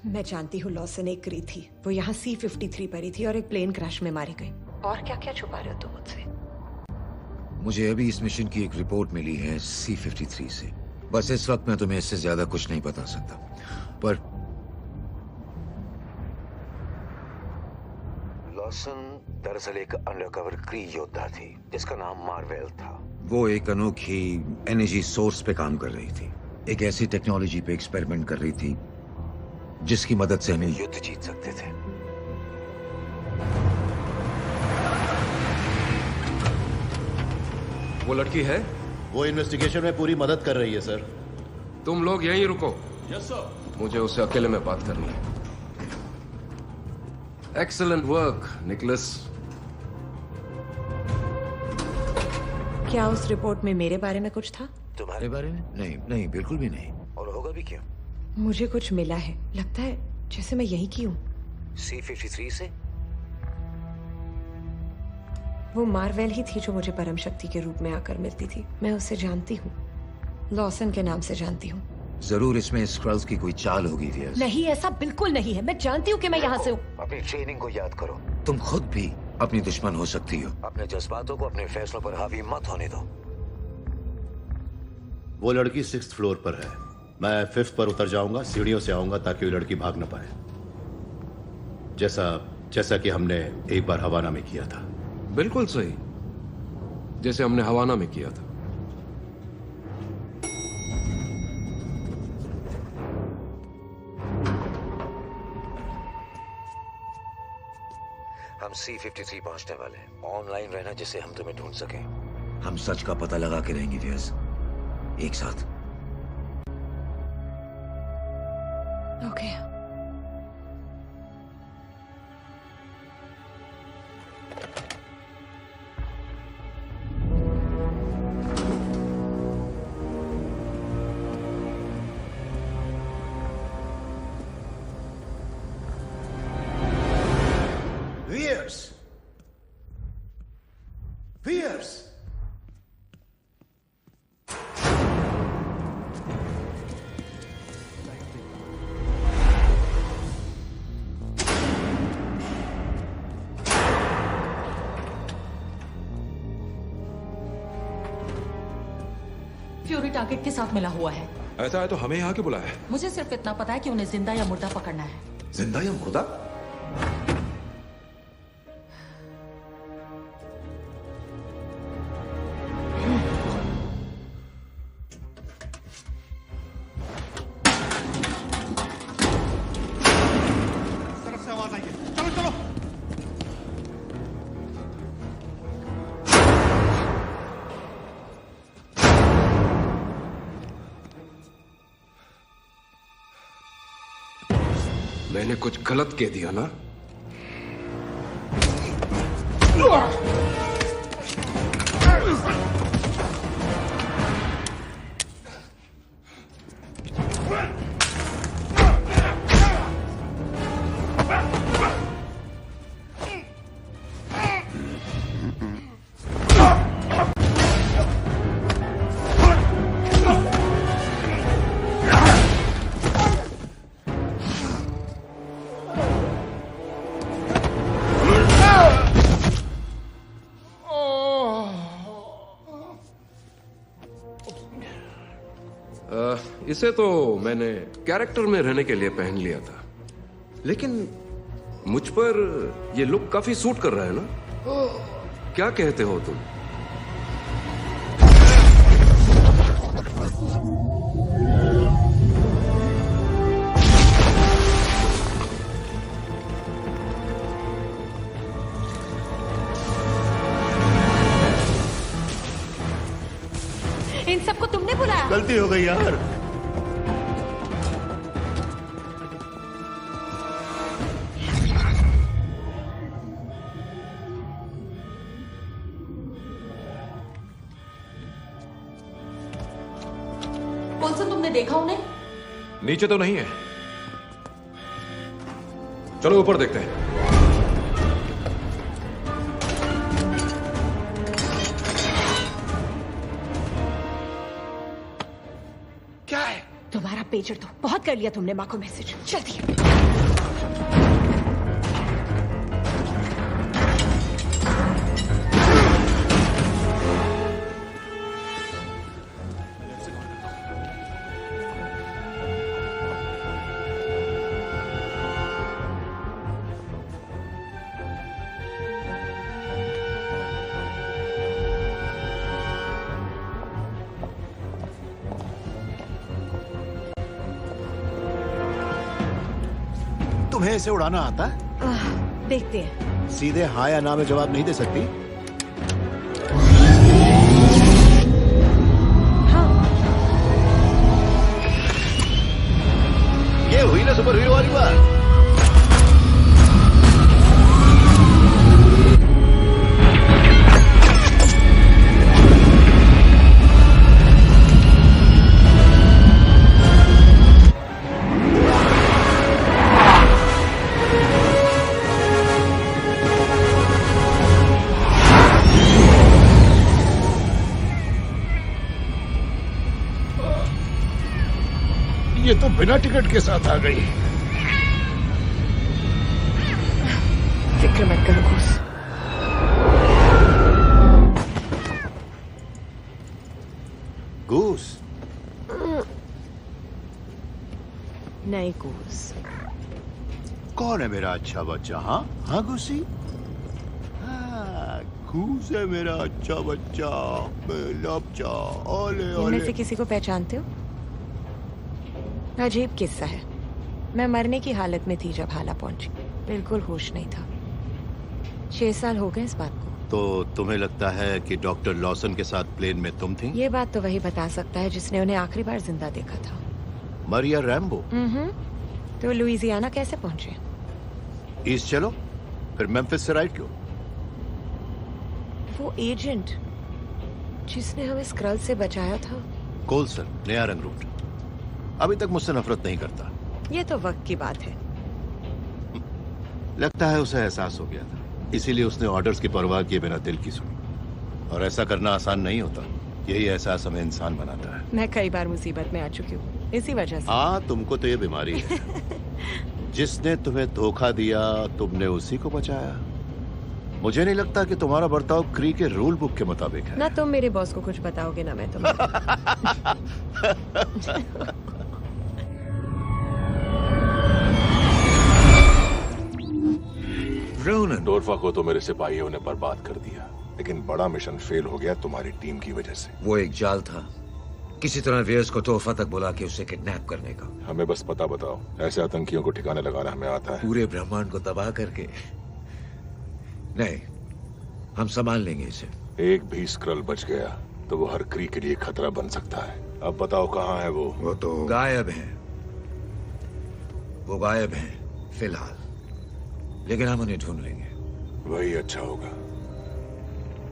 मैं जानती हूँ लॉसन एक क्री थी। वो यहाँ C-53 पर ही थी और एक प्लेन क्रैश में मारी गई। और क्या क्या छुपा रहे हो तुम मुझसे? मुझे अभी इस मिशन की एक रिपोर्ट मिली है C-53 से। बस इस वक्त मैं तुम्हें इससे ज्यादा कुछ नहीं बता सकता, पर लॉसन दरअसल एक अंडरकवर क्री योद्धा थी जिसका नाम मार्वेल था। वो एक अनोखी एनर्जी सोर्स पे काम कर रही थी, एक ऐसी टेक्नोलॉजी पे एक्सपेरिमेंट कर रही थी जिसकी मदद से हमें युद्ध जीत सकते थे। वो लड़की है? वो इन्वेस्टिगेशन में पूरी मदद कर रही है सर। तुम लोग यहीं रुको। Yes sir. मुझे उससे अकेले में बात करनी है। Excellent work Nicholas. क्या उस रिपोर्ट में मेरे बारे में कुछ था? तुम्हारे बारे में? नहीं नहीं, बिल्कुल भी नहीं। और होगा भी क्यों? मुझे कुछ मिला है, लगता है जैसे मैं यहीं की हूँ। C-53 से? वो मार्वेल ही थी जो मुझे परम शक्ति के रूप में आकर मिलती थी। मैं उसे जानती हूँ, लॉसन के नाम से जानती हूँ। जरूर इसमें स्क्रल्स की कोई चाल होगी वियर्स। नहीं, ऐसा बिल्कुल नहीं है। मैं जानती हूँ कि मैं यहाँ से हूँ। अपनी ट्रेनिंग को याद करो। तुम खुद भी अपनी दुश्मन हो सकती हो। अपने जज्बातों को अपने फैसलों पर हावी मत होने दो। वो लड़की 6th फ्लोर पर है। मैं 5th पर उतर जाऊंगा, सीढ़ियों से आऊंगा ताकि वो लड़की भाग न पाए, जैसा कि हमने एक बार हवाना में किया था। बिल्कुल सही, जैसे हमने हवाना में किया था। हम C-53 पहुंचने वाले हैं। ऑनलाइन रहना जिससे हम तुम्हें ढूंढ सकें। हम सच का पता लगा के रहेंगे वियर्स, एक साथ। ओके। Viers! फ्यूरी टारगेट के साथ मिला हुआ है। ऐसा है तो हमें यहाँ क्यों बुलाया है? मुझे सिर्फ इतना पता है कि उन्हें जिंदा या मुर्दा पकड़ना है। जिंदा या मुर्दा? मैंने कुछ गलत कह दिया ना? इसे तो मैंने कैरेक्टर में रहने के लिए पहन लिया था, लेकिन मुझ पर ये लुक काफी सूट कर रहा है ना? क्या कहते हो तुम? इन सबको तुमने बुलाया? गलती हो गई यार। कोल्सन, तुमने देखा उन्हें? नीचे तो नहीं है। चलो ऊपर देखते हैं। क्या है? तुम्हारा पेजर दो। बहुत कर लिया तुमने माँ को मैसेज। जल्दी। तुम्हें इसे उड़ाना आता है? देखते हैं। सीधे हाँ या ना में जवाब नहीं दे सकती? हाँ। ये हुई ना सुपर हीरो वाली बात। ये तो बिना टिकट के साथ आ गई। फिक्र मत करो घूस। घूस? नहीं घूस। कौन है मेरा अच्छा बच्चा? हाँ हाँ घूसी। घूस है मेरा अच्छा बच्चा। मेरा बच्चा। ओले ओले। इनमें से किसी को पहचानते हो? अजीब किस्सा है। मैं मरने की हालत में थी जब हाला पहुंची। बिल्कुल होश नहीं था। 6 साल हो गए इस बात को। तो तुम्हें लगता है कि डॉक्टर लॉसन के साथ प्लेन में तुम थी? ये बात तो वही बता सकता है जिसने उन्हें आखिरी बार जिंदा देखा था। मरिया रैम्बो? तो लुइजियाना कैसे पहुंचे? ईस्ट चलो, फिर मेम्फिस से राइट लो। वो एजेंट जिसने हमें स्क्रल से बचाया था। कोल्सन, नया रंग रूट। अभी तक मुझसे नफरत नहीं करता। ये तो वक्त की बात है। लगता है उसे एहसास हो गया था, इसीलिए उसने ऑर्डर्स की परवाह किए बिना दिल की सुनी। और ऐसा करना आसान नहीं होता। यही एहसास हमें इंसान बनाता है। मैं कई बार मुसीबत में आ चुकी हूँ इसी वजह से। हाँ, तुमको तो ये बीमारी है। जिसने तुम्हें धोखा दिया तुमने उसी को बचाया। मुझे नहीं लगता कि तुम्हारा बर्ताव क्री के रूल बुक के मुताबिक है। ना तुम मेरे बॉस को कुछ बताओगे ना मैं तुम्हें। डोरफा को तो मेरे सिपाहियों ने बर्बाद कर दिया, लेकिन बड़ा मिशन फेल हो गया तुम्हारी टीम की वजह से। वो एक जाल था, किसी तरह वेयर्स को तोहफा तक बुला के उसे किडनैप करने का। हमें बस पता बताओ, ऐसे आतंकियों को ठिकाने लगाना हमें आता है। पूरे ब्रह्मांड को तबाह करके? नहीं, हम संभाल लेंगे इसे। एक भी स्क्रल बच गया तो वो हर क्री के लिए खतरा बन सकता है। अब बताओ कहाँ है वो? वो तो गायब है। वो गायब है फिलहाल, लेकिन हम उन्हें ढूंढ लेंगे। वही अच्छा होगा,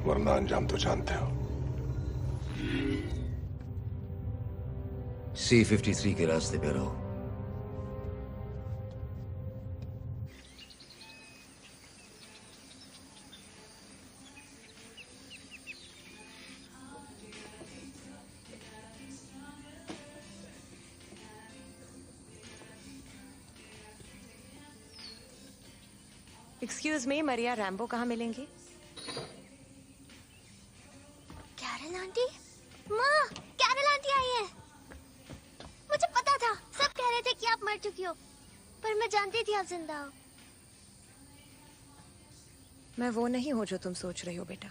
वरना अंजाम तो जानते हो। C-53 के रास्ते पे रहो। एक्सक्यूज मी, मरिया रैम्बो कहाँ मिलेंगी? Carol aunty? माँ, कैरल आंटी आई है। मुझे पता था, सब कह रहे थे कि आप मर चुकी हो, पर मैं जानती थी आप जिंदा हो। मैं वो नहीं हूँ जो तुम सोच रही हो बेटा।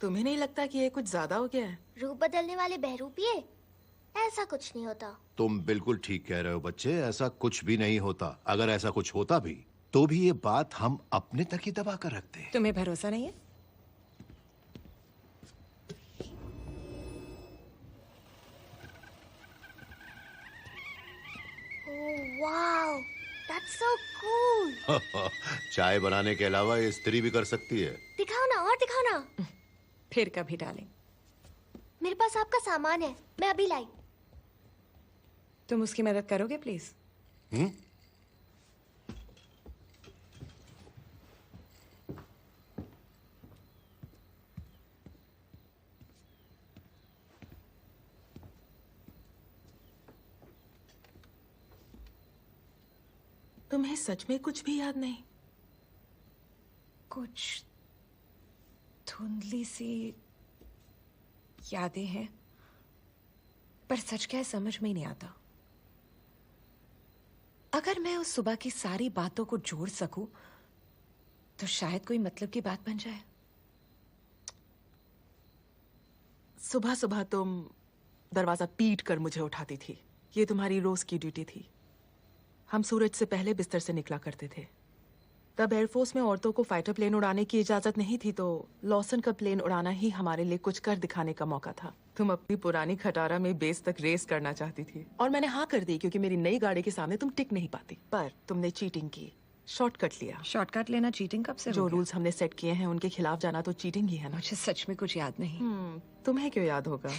तुम्हें नहीं लगता कि ये कुछ ज्यादा हो गया है? रूप बदलने वाले बहरूपिये? ऐसा कुछ नहीं होता। तुम बिल्कुल ठीक कह रहे हो बच्चे, ऐसा कुछ भी नहीं होता। अगर ऐसा कुछ होता भी तो भी ये बात हम अपने तक ही दबा कर रखते हैं। तुम्हें भरोसा नहीं है? Wow, that's so cool. चाय बनाने के अलावा ये स्त्री भी कर सकती है। दिखाओ ना, और दिखाओ ना। फिर कभी डालें। मेरे पास आपका सामान है, मैं अभी लाई। तुम उसकी मदद करोगे प्लीज? तुम्हें सच में कुछ भी याद नहीं? कुछ धुंधली सी यादें हैं, पर सच क्या है समझ में ही नहीं आता। अगर मैं उस सुबह की सारी बातों को जोड़ सकूं तो शायद कोई मतलब की बात बन जाए। सुबह सुबह तुम दरवाजा पीट कर मुझे उठाती थी। ये तुम्हारी रोज की ड्यूटी थी। हम सूरज से पहले बिस्तर से निकला करते थे। तब एयरफोर्स में औरतों को फाइटर प्लेन उड़ाने की इजाजत नहीं थी, तो लॉसन का प्लेन उड़ाना ही हमारे लिए कुछ कर दिखाने का मौका था। तुम अपनी पुरानी खटारा में बेस तक रेस करना चाहती थी और मैंने हाँ कर दी क्योंकि मेरी नई गाड़ी के सामने तुम टिक नहीं पाती। पर तुमने चीटिंग की, शॉर्टकट लिया। शॉर्टकट लेना चीटिंग कब से? जो रूल्स हमने सेट किए हैं उनके खिलाफ जाना तो चीटिंग ही है ना। मुझे सच में कुछ याद नहीं। तुम्हें क्यों याद होगा?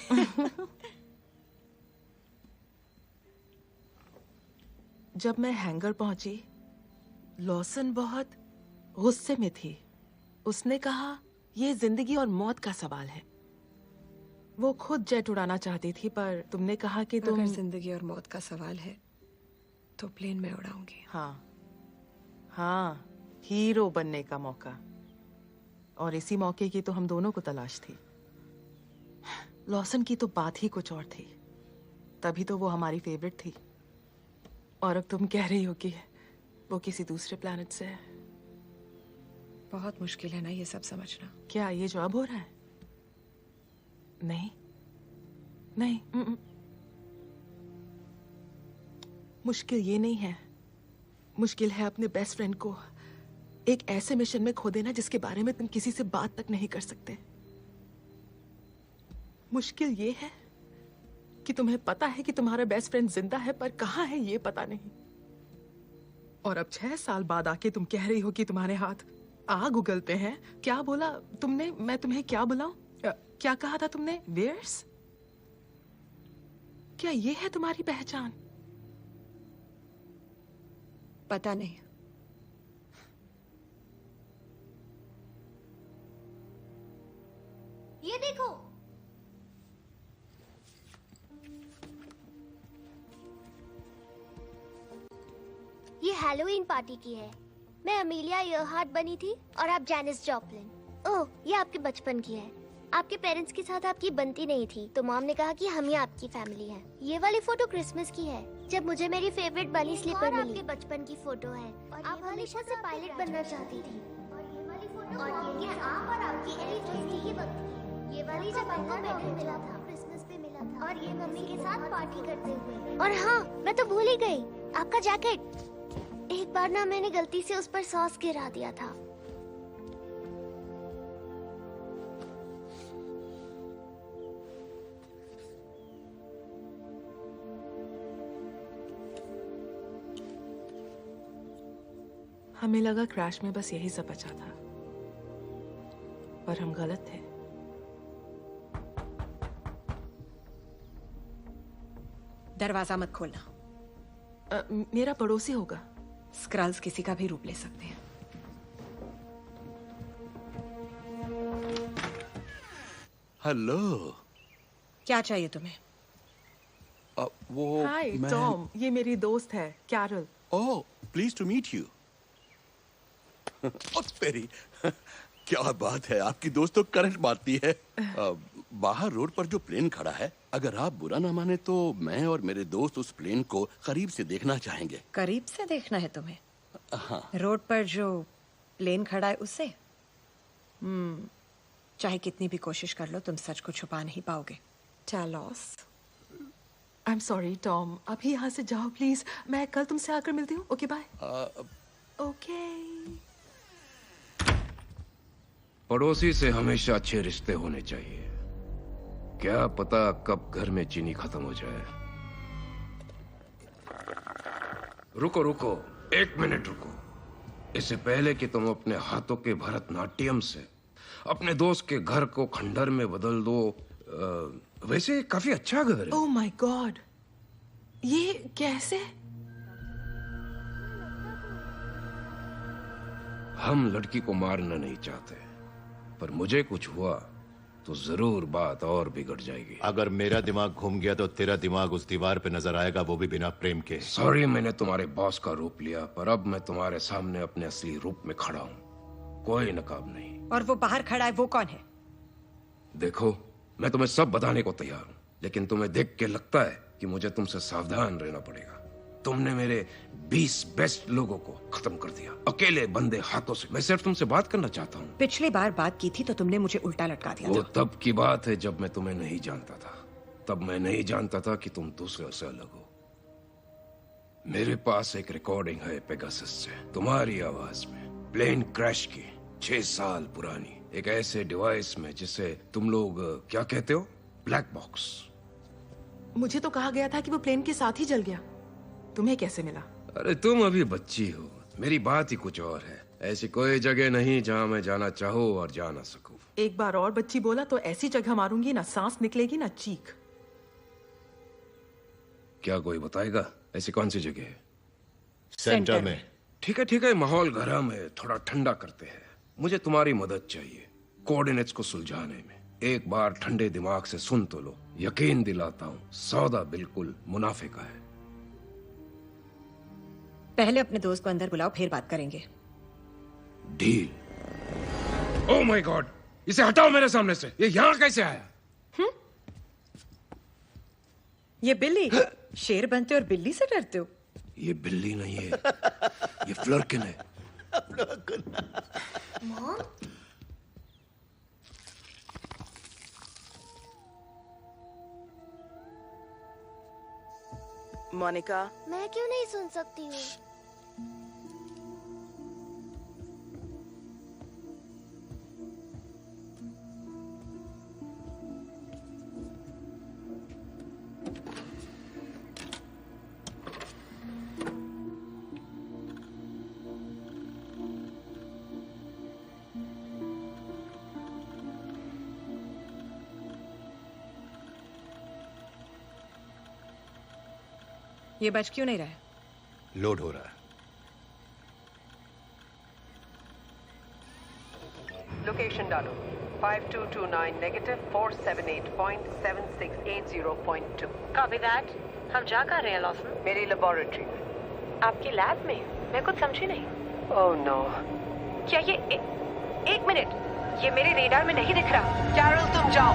जब मैं हैंगर पहुंची, लॉसन बहुत गुस्से में थी। उसने कहा ये जिंदगी और मौत का सवाल है। वो खुद जेट उड़ाना चाहती थी, पर तुमने कहा कि तुम... अगर जिंदगी और मौत का सवाल है तो प्लेन में उड़ाऊंगी। हाँ, हीरो बनने का मौका। और इसी मौके की तो हम दोनों को तलाश थी। लॉसन की तो बात ही कुछ और थी। तभी तो वो हमारी फेवरेट थी। और अब तुम कह रही हो कि वो किसी दूसरे प्लैनेट से है। बहुत मुश्किल है ना ये सब समझना। क्या ये जो अब हो रहा है? नहीं नहीं, मुश्किल ये नहीं है। मुश्किल है अपने बेस्ट फ्रेंड को एक ऐसे मिशन में खो देना जिसके बारे में तुम किसी से बात तक नहीं कर सकते। मुश्किल ये है कि तुम्हें पता है कि तुम्हारा बेस्ट फ्रेंड जिंदा है, पर कहाँ है ये पता नहीं। और अब 6 साल बाद आके तुम कह रही हो कि तुम्हारे हाथ आग उगलते हैं। क्या बोला तुमने? मैं तुम्हें क्या बुलाऊं? क्या कहा था तुमने? वेयर्स? क्या ये है तुम्हारी पहचान? पता नहीं। ये देखो, ये हैलोवीन पार्टी की है। मैं अमीलिया ईयरहार्ट बनी थी और आप जैनिस जॉपलिन। ओह, ये आपके बचपन की है। आपके पेरेंट्स के साथ आपकी बनती नहीं थी, तो मॉम ने कहा कि हम ही आपकी फैमिली हैं। ये वाली फोटो क्रिसमस की है, जब मुझे मेरी फेवरेट बनी स्लीपर मिली। आपके बचपन की फोटो है और आप हमेशा से पायलट बनना चाहती थी। और ये आप और आपकी दोस्ती के वक्त की। ये वाली जब आपको मेडल मिला था, क्रिसमस पे मिला था, और ये मम्मी के साथ पार्टी करते हुए। और हाँ, मैं तो भूल ही गई, आपका जैकेट। एक बार ना मैंने गलती से उस पर सॉस गिरा दिया था। हमें लगा क्रैश में बस यही सब बचा था, पर हम गलत थे। दरवाजा मत खोलना। मेरा पड़ोसी होगा। स्क्रल्स किसी का भी रूप ले सकते हैं। हेलो। क्या चाहिए तुम्हें? वो हाय टॉम, ये मेरी दोस्त है Carol. Oh, pleased to meet you. तेरी क्या बात है, आपकी दोस्त तो करंट मारती है। बाहर रोड पर जो प्लेन खड़ा है, अगर आप बुरा ना माने तो मैं और मेरे दोस्त उस प्लेन को करीब से देखना चाहेंगे। करीब से देखना है तुम्हें? हाँ। रोड पर जो प्लेन खड़ा है उससे? चाहे कितनी भी कोशिश कर लो, तुम सच को छुपा नहीं पाओगे। चालॉस। आई एम सॉरी टॉम, अभी यहाँ से जाओ प्लीज। मैं कल तुमसे आकर मिलती हूँ। Okay bye. ओके। पड़ोसी से हमेशा अच्छे रिश्ते होने चाहिए। क्या पता कब घर में चीनी खत्म हो जाए। रुको रुको, 1 मिनट रुको। इससे पहले कि तुम अपने हाथों के भरतनाट्यम से अपने दोस्त के घर को खंडर में बदल दो, वैसे काफी अच्छा घर है। ओह माय गॉड, ये कैसे? हम लड़की को मारना नहीं चाहते, पर मुझे कुछ हुआ तो जरूर बात और बिगड़ जाएगी। अगर मेरा दिमाग घूम गया तो तेरा दिमाग उस दीवार पे नजर आएगा, वो भी बिना प्रेम के। सॉरी मैंने तुम्हारे बॉस का रूप लिया, पर अब मैं तुम्हारे सामने अपने असली रूप में खड़ा हूँ, कोई नकाब नहीं। और वो बाहर खड़ा है, वो कौन है? देखो मैं तुम्हें सब बताने को तैयार हूँ, लेकिन तुम्हें देख के लगता है कि मुझे तुमसे सावधान रहना पड़ेगा। तुमने मेरे 20 बेस्ट लोगों को खत्म कर दिया अकेले बंदे हाथों से। मैं सिर्फ तुमसे बात करना चाहता हूँ। पिछली बार बात की थी तो तुमने मुझे उल्टा लटका दिया वो था। तब की बात है जब मैं तुम्हें नहीं जानता था। तब मैं नहीं जानता था कि तुम दूसरे से अलग हो। मेरे पास एक रिकॉर्डिंग है पेगासस से, तुम्हारी आवाज में, प्लेन क्रैश की 6 साल पुरानी, एक ऐसे डिवाइस में जिसे तुम लोग क्या कहते हो, ब्लैक बॉक्स। मुझे तो कहा गया था कि वो प्लेन के साथ ही जल गया। तुम्हें कैसे मिला? अरे तुम अभी बच्ची हो, मेरी बात ही कुछ और है। ऐसी कोई जगह नहीं जहां मैं जाना चाहूँ और जा ना सकूं। एक बार और बच्ची बोला तो ऐसी जगह मारूंगी, ना सांस निकलेगी ना चीख। क्या कोई बताएगा ऐसी कौन सी जगह है? सेंटर में। ठीक है, माहौल गरम है, थोड़ा ठंडा करते हैं। मुझे तुम्हारी मदद चाहिए कोऑर्डिनेट्स को सुलझाने में। एक बार ठंडे दिमाग से सुन तो लो, यकीन दिलाता हूँ सौदा बिल्कुल मुनाफे का है। पहले अपने दोस्त को अंदर बुलाओ, फिर बात करेंगे। डील। ओह माय गॉड, इसे हटाओ मेरे सामने से। ये यहाँ कैसे आया? ये बिल्ली? शेर बनते और बिल्ली से डरते हो? ये बिल्ली नहीं है, ये फ्लर्किन है। मॉम, मोनिका, मैं क्यों नहीं सुन सकती हूँ? ये बज क्यों नहीं रहा है? लोड हो रहा है। लोकेशन डालो 5229 नेगेटिव 478.7680.2। Copy that. हम जा कर रहे हैं लॉसन? मेरी लेबोरेटरी में। आपकी लैब में? मैं कुछ समझी नहीं। Oh no. क्या ये एक मिनट, ये मेरे रेडार में नहीं दिख रहा। कैरल तुम जाओ।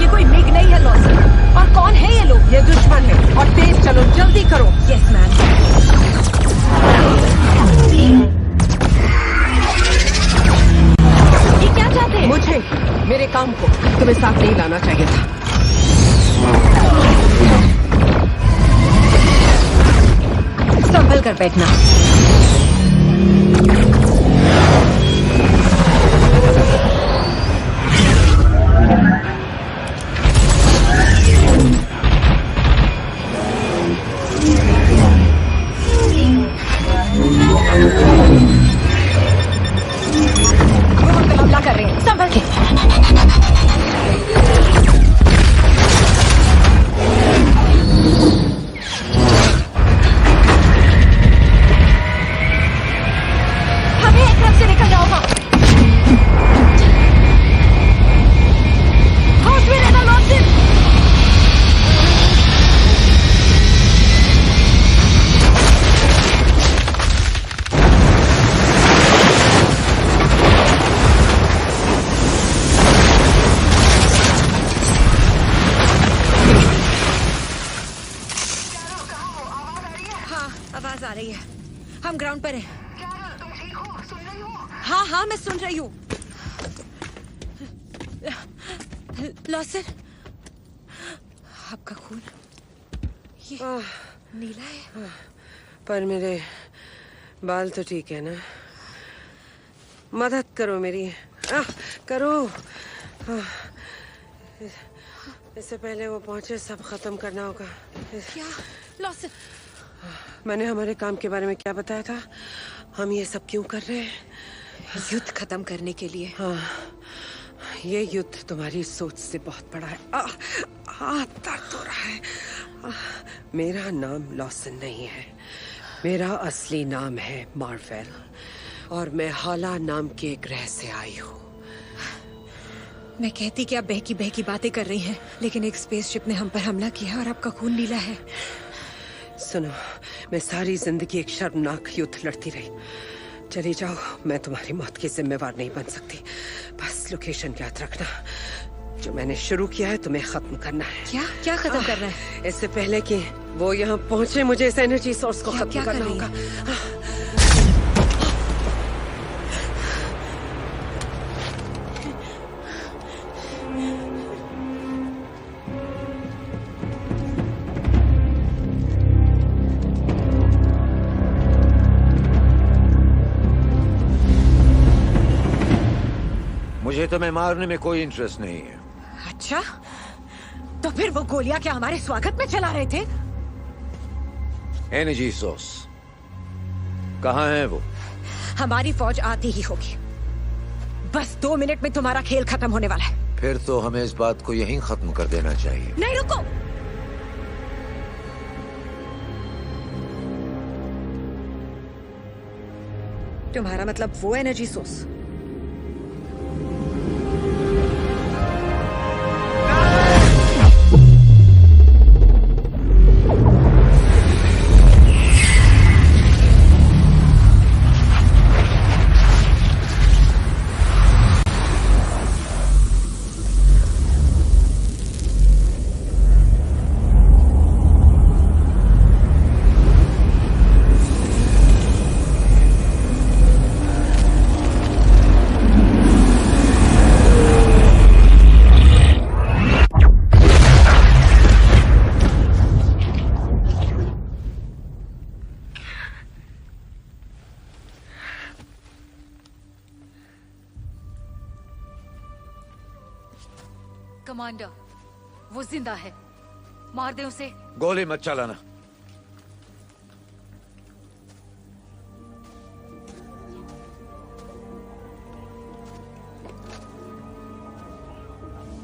ये कोई मिग नहीं है लॉसन। और कौन है ये लोग? ये दुश्मन है। और तेज चलो, जल्दी करो। Yes ma'am. ये क्या चाहते हैं? मुझे, मेरे काम को तुम्हें साथ नहीं लाना चाहिए था। संभल कर बैठना। हमला कर रहे हैं, संभल के। हमें एक तरफ से निकलना होगा। हाउस में रहना लॉसन। आवाज आ रही है। हम ग्राउंड पर हैं। तुम ठीक हो? सुन रही हो? हाँ, मैं सुन रही हूँ। लॉसन, आपका खून ये नीला है। पर मेरे बाल तो ठीक है ना? मदद करो मेरी। करो। इससे पहले वो पहुंचे, सब खत्म करना होगा। क्या लॉसन? मैंने हमारे काम के बारे में क्या बताया था? हम ये सब क्यों कर रहे हैं? युद्ध खत्म करने के लिए। हाँ, ये युद्ध तुम्हारी सोच से बहुत बड़ा है। दर्द हो रहा है। मेरा नाम लॉसन नहीं है, मेरा असली नाम है मार्वेल, और मैं हाला नाम के ग्रह से आई हूँ। मैं कहती कि आप बहकी बहकी बातें कर रही हैं, लेकिन एक स्पेसशिप ने हम पर हमला किया और आपका खून नीला है। सुनो, मैं सारी जिंदगी एक शर्मनाक युद्ध लड़ती रही। चली जाओ, मैं तुम्हारी मौत की जिम्मेवार नहीं बन सकती। बस लोकेशन याद रखना। जो मैंने शुरू किया है तुम्हें खत्म करना है। क्या खत्म करना है? इससे पहले कि वो यहाँ पहुंचे मुझे इस एनर्जी सोर्स को खत्म करना होगा। मुझे तुम्हें मारने में कोई इंटरेस्ट नहीं है। अच्छा, तो फिर वो गोलियां क्या हमारे स्वागत में चला रहे थे? एनर्जी सोर्स कहाँ है वो? हमारी फौज आती ही होगी। बस 2 मिनट में तुम्हारा खेल खत्म होने वाला है। फिर तो हमें इस बात को यहीं खत्म कर देना चाहिए। नहीं, रुको। तुम्हारा मतलब वो एनर्जी सोर्स? कमांडर, वो जिंदा है, मार दे उसे। गोली मत चलाना।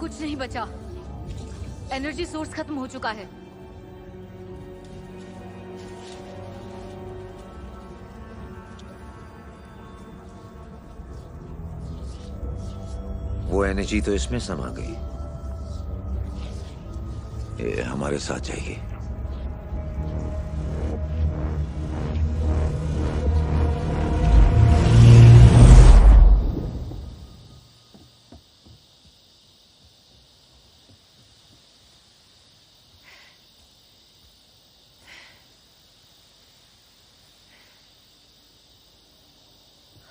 कुछ नहीं बचा, एनर्जी सोर्स खत्म हो चुका है। वो एनर्जी तो इसमें समा गई। ये हमारे साथ जाएगी।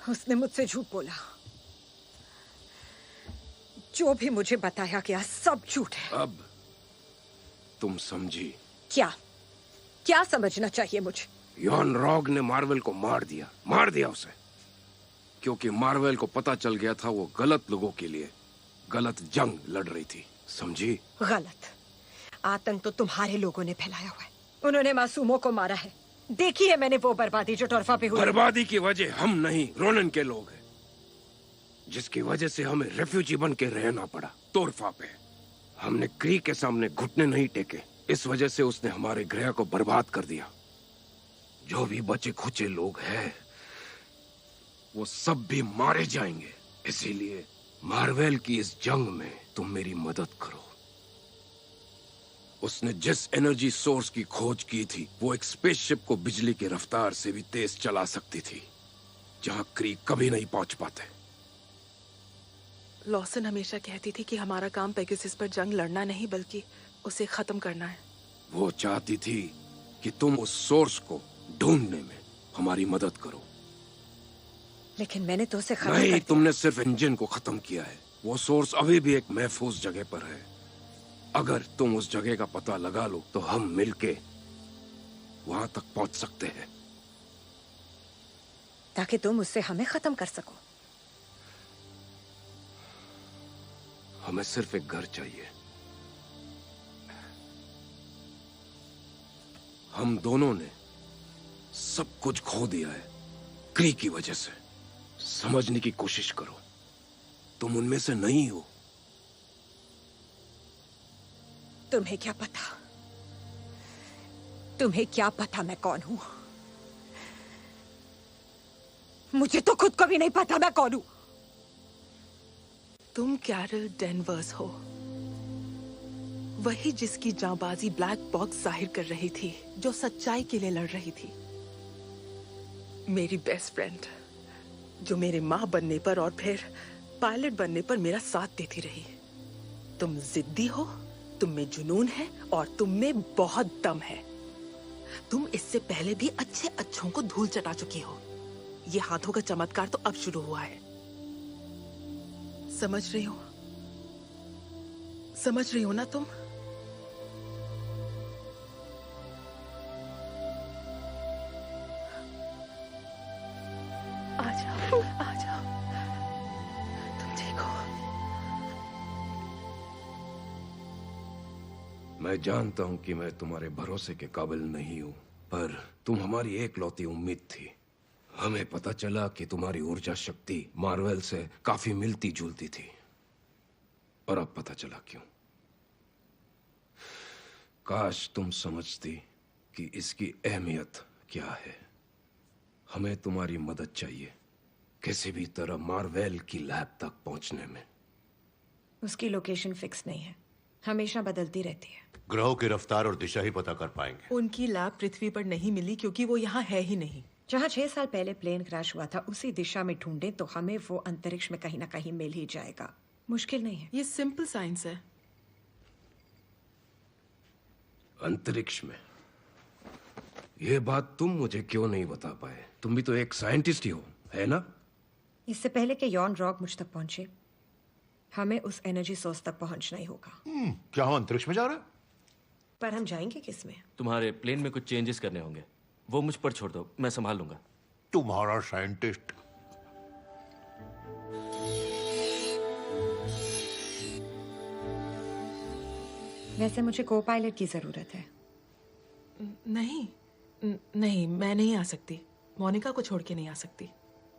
उसने मुझसे झूठ बोला। जो भी मुझे बताया गया सब झूठ है। अब तुम समझी? क्या समझना चाहिए मुझे? यॉन रॉग ने मार्वेल को मार दिया उसे, क्योंकि मार्वेल को पता चल गया था वो गलत लोगों के लिए गलत जंग लड़ रही थी। समझी? गलत आतंक तो तुम्हारे लोगों ने फैलाया हुआ है। उन्होंने मासूमों को मारा है। देखी है मैंने वो बर्बादी जो टोरफा पे हुई। बर्बादी की वजह हम नहीं, रोनन के लोग हैं, जिसकी वजह से हमें रेफ्यूजी बन के रहना पड़ा तोरफा पे। हमने क्री के सामने घुटने नहीं टेके, इस वजह से उसने हमारे ग्रह को बर्बाद कर दिया। जो भी बचे खुचे लोग हैं वो सब भी मारे जाएंगे। इसीलिए मार्वेल की इस जंग में तुम मेरी मदद करो। उसने जिस एनर्जी सोर्स की खोज की थी वो एक स्पेसशिप को बिजली की रफ्तार से भी तेज चला सकती थी, जहां क्री कभी नहीं पहुंच पाते। लॉसन हमेशा कहती थी कि हमारा काम पेगासस पर जंग लड़ना नहीं बल्कि उसे खत्म करना है। वो चाहती थी कि तुम उस सोर्स को ढूंढने में हमारी मदद करो। लेकिन मैंने तो उसे खत्म नहीं, कर दिया। तुमने सिर्फ इंजन को खत्म किया है। वो सोर्स अभी भी एक महफूज जगह पर है। अगर तुम उस जगह का पता लगा लो तो हम मिलके वहां तक पहुंच सकते हैं, ताकि तुम उससे हमें खत्म कर सको। हमें सिर्फ एक घर चाहिए। हम दोनों ने सब कुछ खो दिया है क्री की वजह से। समझने की कोशिश करो, तुम उनमें से नहीं हो। तुम्हें क्या पता? तुम्हें क्या पता मैं कौन हूं? मुझे तो खुद को भी नहीं पता मैं कौन हूं। तुम कैरल डेनवर्स हो, वही जिसकी जांबाजी ब्लैक बॉक्स जाहिर कर रही थी, जो सच्चाई के लिए लड़ रही थी। मेरी बेस्ट फ्रेंड, जो मेरे माँ बनने पर और फिर पायलट बनने पर मेरा साथ देती रही। तुम जिद्दी हो, तुम में जुनून है और तुम में बहुत दम है। तुम इससे पहले भी अच्छे अच्छों को धूल चटा चुकी हो। ये हाथों का चमत्कार तो अब शुरू हुआ है। समझ रही हो? समझ रही हो ना तुम? आ जाओ, आ जाओ। तुम ठीक हो? मैं जानता हूं कि मैं तुम्हारे भरोसे के काबिल नहीं हूं, पर तुम हमारी एकलौती उम्मीद थी। हमें पता चला कि तुम्हारी ऊर्जा शक्ति मार्वेल से काफी मिलती जुलती थी, और अब पता चला क्यों। काश तुम समझती कि इसकी अहमियत क्या है। हमें तुम्हारी मदद चाहिए, किसी भी तरह मार्वेल की लैब तक पहुंचने में। उसकी लोकेशन फिक्स नहीं है, हमेशा बदलती रहती है। ग्रहों की रफ्तार और दिशा ही पता कर पाएंगे। उनकी लैब पृथ्वी पर नहीं मिली क्योंकि वो यहाँ है ही नहीं। जहाँ 6 साल पहले प्लेन क्रैश हुआ था, उसी दिशा में ढूंढे तो हमें वो अंतरिक्ष में कहीं ना कहीं मिल ही जाएगा। मुश्किल नहीं है। ये सिंपल साइंस है। अंतरिक्ष में? ये बात तुम मुझे क्यों नहीं बता पाए? तुम भी तो एक साइंटिस्ट ही हो, है ना? इससे पहले कि यॉन रॉक मुझ तक पहुंचे, हमें उस एनर्जी सोर्स तक पहुंचना ही होगा। क्या हम अंतरिक्ष में जा रहे हैं? पर हम जाएंगे किसमें? तुम्हारे प्लेन में कुछ चेंजेस करने होंगे, वो मुझ पर छोड़ दो, मैं संभाल लूंगा। तुम्हारा साइंटिस्ट। वैसे मुझे को पायलट की जरूरत है। नहीं, नहीं, मैं नहीं आ सकती। मोनिका को छोड़ के नहीं आ सकती।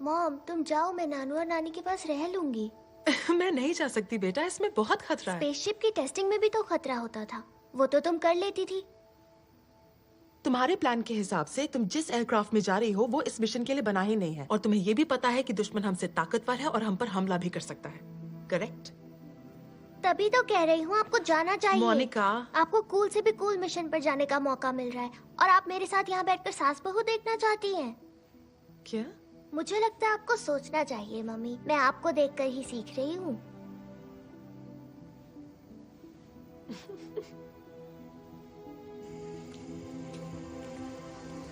मॉम, तुम जाओ, मैं नानू और नानी के पास रह लूंगी। मैं नहीं जा सकती बेटा, इसमें बहुत खतरा है। स्पेसशिप की टेस्टिंग में भी तो खतरा होता था, वो तो तुम कर लेती थी। तुम्हारे प्लान के हिसाब से तुम जिस एयरक्राफ्ट में जा रही हो वो इस मिशन के लिए बना ही नहीं है, और तुम्हें ये भी पता है कि दुश्मन हमसे ताकतवर है और हम पर हमला भी कर सकता है। करेक्ट? तभी तो कह रही हूँ आपको जाना चाहिए। मोनिका, आपको कूल से भी कूल मिशन पर जाने का मौका मिल रहा है, और आप मेरे साथ यहाँ बैठकर सास बहू देखना चाहती हैं। क्या? मुझे लगता है आपको सोचना चाहिए मम्मी, मैं आपको देखकर ही सीख रही हूँ।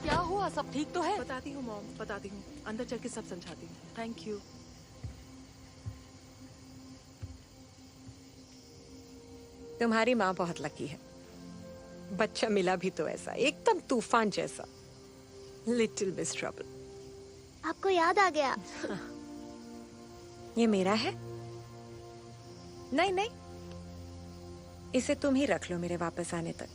क्या हुआ? सब ठीक तो है? बताती हूँ मॉम, बताती हूँ। अंदर चल के सब समझाती हूँ। Thank you. तुम्हारी माँ बहुत लकी है, बच्चा मिला भी तो ऐसा, एकदम तूफान जैसा। Little miss trouble. आपको याद आ गया? ये मेरा है? नहीं नहीं, इसे तुम ही रख लो मेरे वापस आने तक।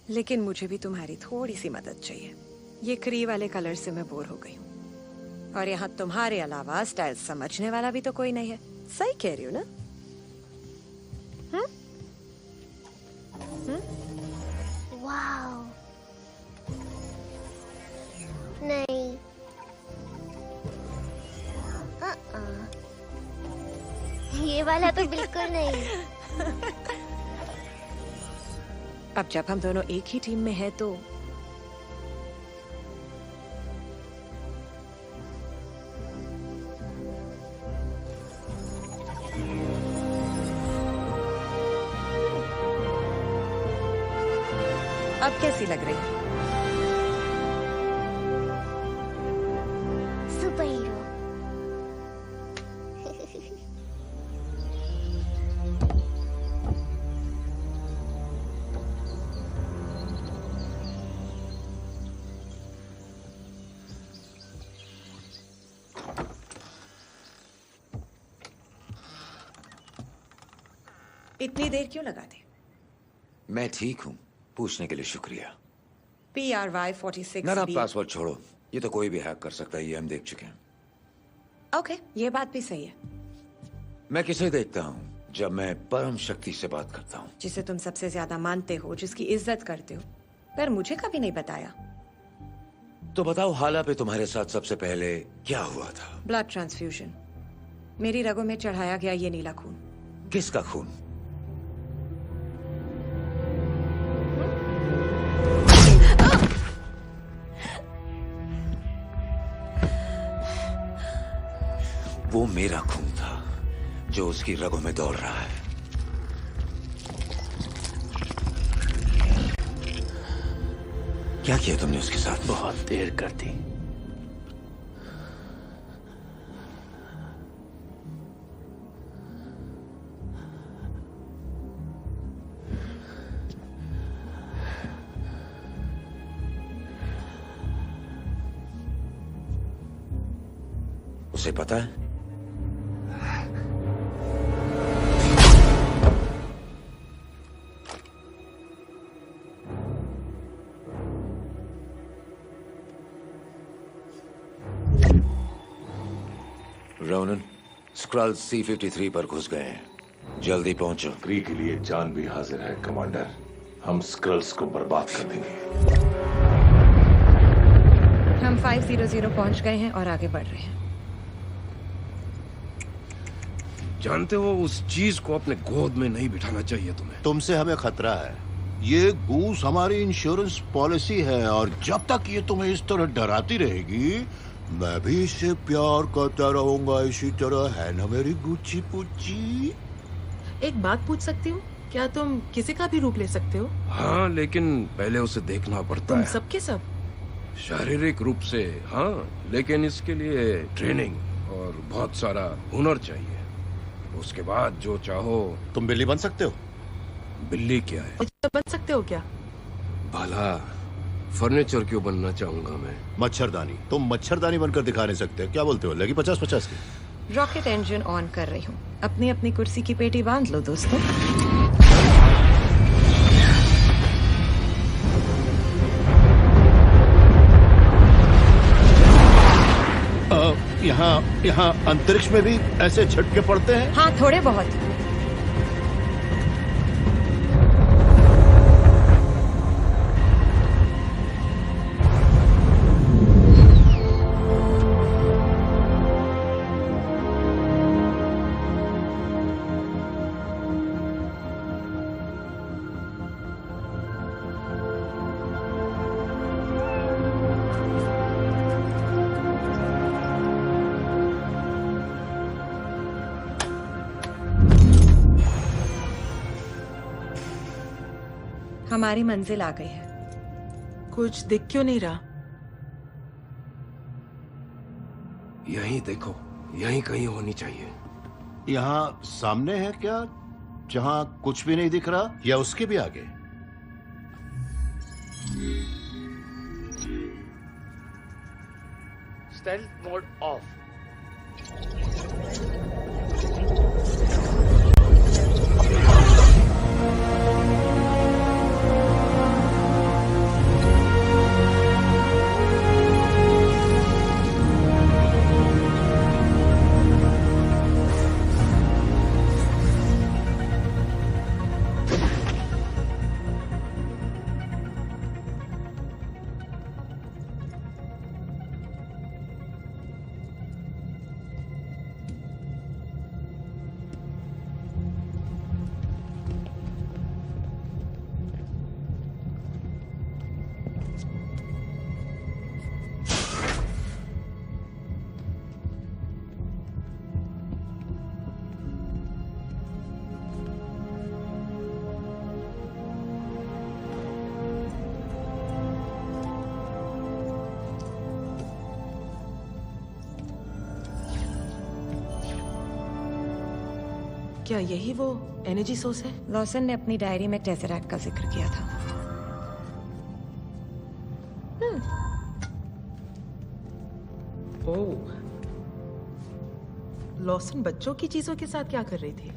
लेकिन मुझे भी तुम्हारी थोड़ी सी मदद चाहिए। ये क्री वाले कलर से मैं बोर हो गई हूँ, और यहाँ तुम्हारे अलावा स्टाइल समझने वाला भी तो कोई नहीं है। सही कह रही हूँ ना? वाओ, नहीं, ये वाला तो बिल्कुल नहीं। अब जब हम दोनों एक ही टीम में हैं तो अब कैसी लग रही है? Super hero. इतनी देर क्यों लगा दी? मैं ठीक हूँ, पूछने के लिए शुक्रिया। PRY46 ना पासवर्ड छोड़ो, ये तो कोई भी हैक कर सकता है, ये हम देख चुके हैं। ओके, ये बात भी सही है। मैं किसे देखता हूँ जब मैं परम शक्ति से बात करता हूँ? जिसे तुम सबसे ज्यादा मानते हो, जिसकी इज्जत करते हो, पर मुझे कभी नहीं बताया। तो बताओ, हाला पे तुम्हारे साथ सबसे पहले क्या हुआ था? Blood transfusion. मेरी रगों में चढ़ाया गया ये नीला खून। किसका खून? वो मेरा खून था जो उसकी रगों में दौड़ रहा है। क्या किया तुमने उसके साथ? बहुत देर कर दी। उसे पता है? रोनन, स्क्रल्स C-53 पर घुस गए हैं। जल्दी पहुंचो। क्री के लिए जान भी हाजिर है कमांडर। हम स्क्रल्स को बर्बाद कर देंगे। हम 500 पहुंच गए हैं और आगे बढ़ रहे हैं। जानते हो, उस चीज को अपने गोद में नहीं बिठाना चाहिए तुम्हें। तुमसे हमें खतरा है। ये गूस हमारी इंश्योरेंस पॉलिसी है और जब तक ये तुम्हें इस तरह डराती रहेगी, मैं भी इससे प्यार करता रहूंगा। इसी तरह, है ना मेरी गुच्ची पुच्ची? एक बात पूछ सकती हूँ? क्या तुम किसी का भी रूप ले सकते हो? हाँ, लेकिन पहले उसे देखना पड़ता तुम है। सब के सब? शारीरिक रूप से हाँ, लेकिन इसके लिए ट्रेनिंग और बहुत सारा हुनर चाहिए। उसके बाद जो चाहो। तुम बिल्ली बन सकते हो? बिल्ली क्या है? बन सकते हो क्या? भला फर्नीचर क्यों बनना चाहूंगा मैं? मच्छरदानी। तुम मच्छरदानी बनकर दिखा नहीं सकते। क्या बोलते हो? लगी 50-50 की। रॉकेट इंजन ऑन कर रही हूँ। अपनी अपनी कुर्सी की पेटी बांध लो दोस्तों। यहाँ अंतरिक्ष में भी ऐसे झटके पड़ते हैं? हाँ, थोड़े बहुत। हमारी मंजिल आ गई है। कुछ दिख क्यों नहीं रहा? यहीं देखो, यहीं कहीं होनी चाहिए। यहाँ सामने है क्या, जहाँ कुछ भी नहीं दिख रहा, या उसके भी आगे? Stealth mode of. क्या यही वो एनर्जी सोर्स है? लॉसन ने अपनी डायरी में टेज़ेरेक्ट का जिक्र किया था। ओह, लॉसन बच्चों की चीजों के साथ क्या कर रही थी?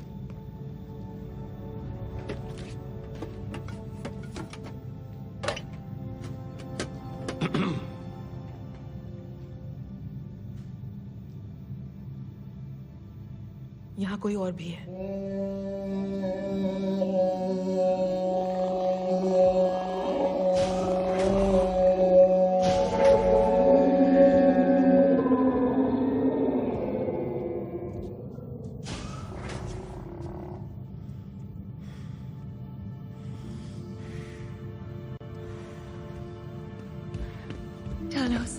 यहाँ कोई और भी है। क्लोज।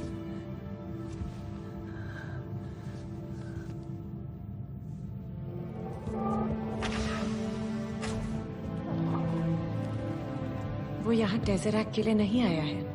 वो यहाँ टेज़ेरैक्ट के लिए नहीं आया है।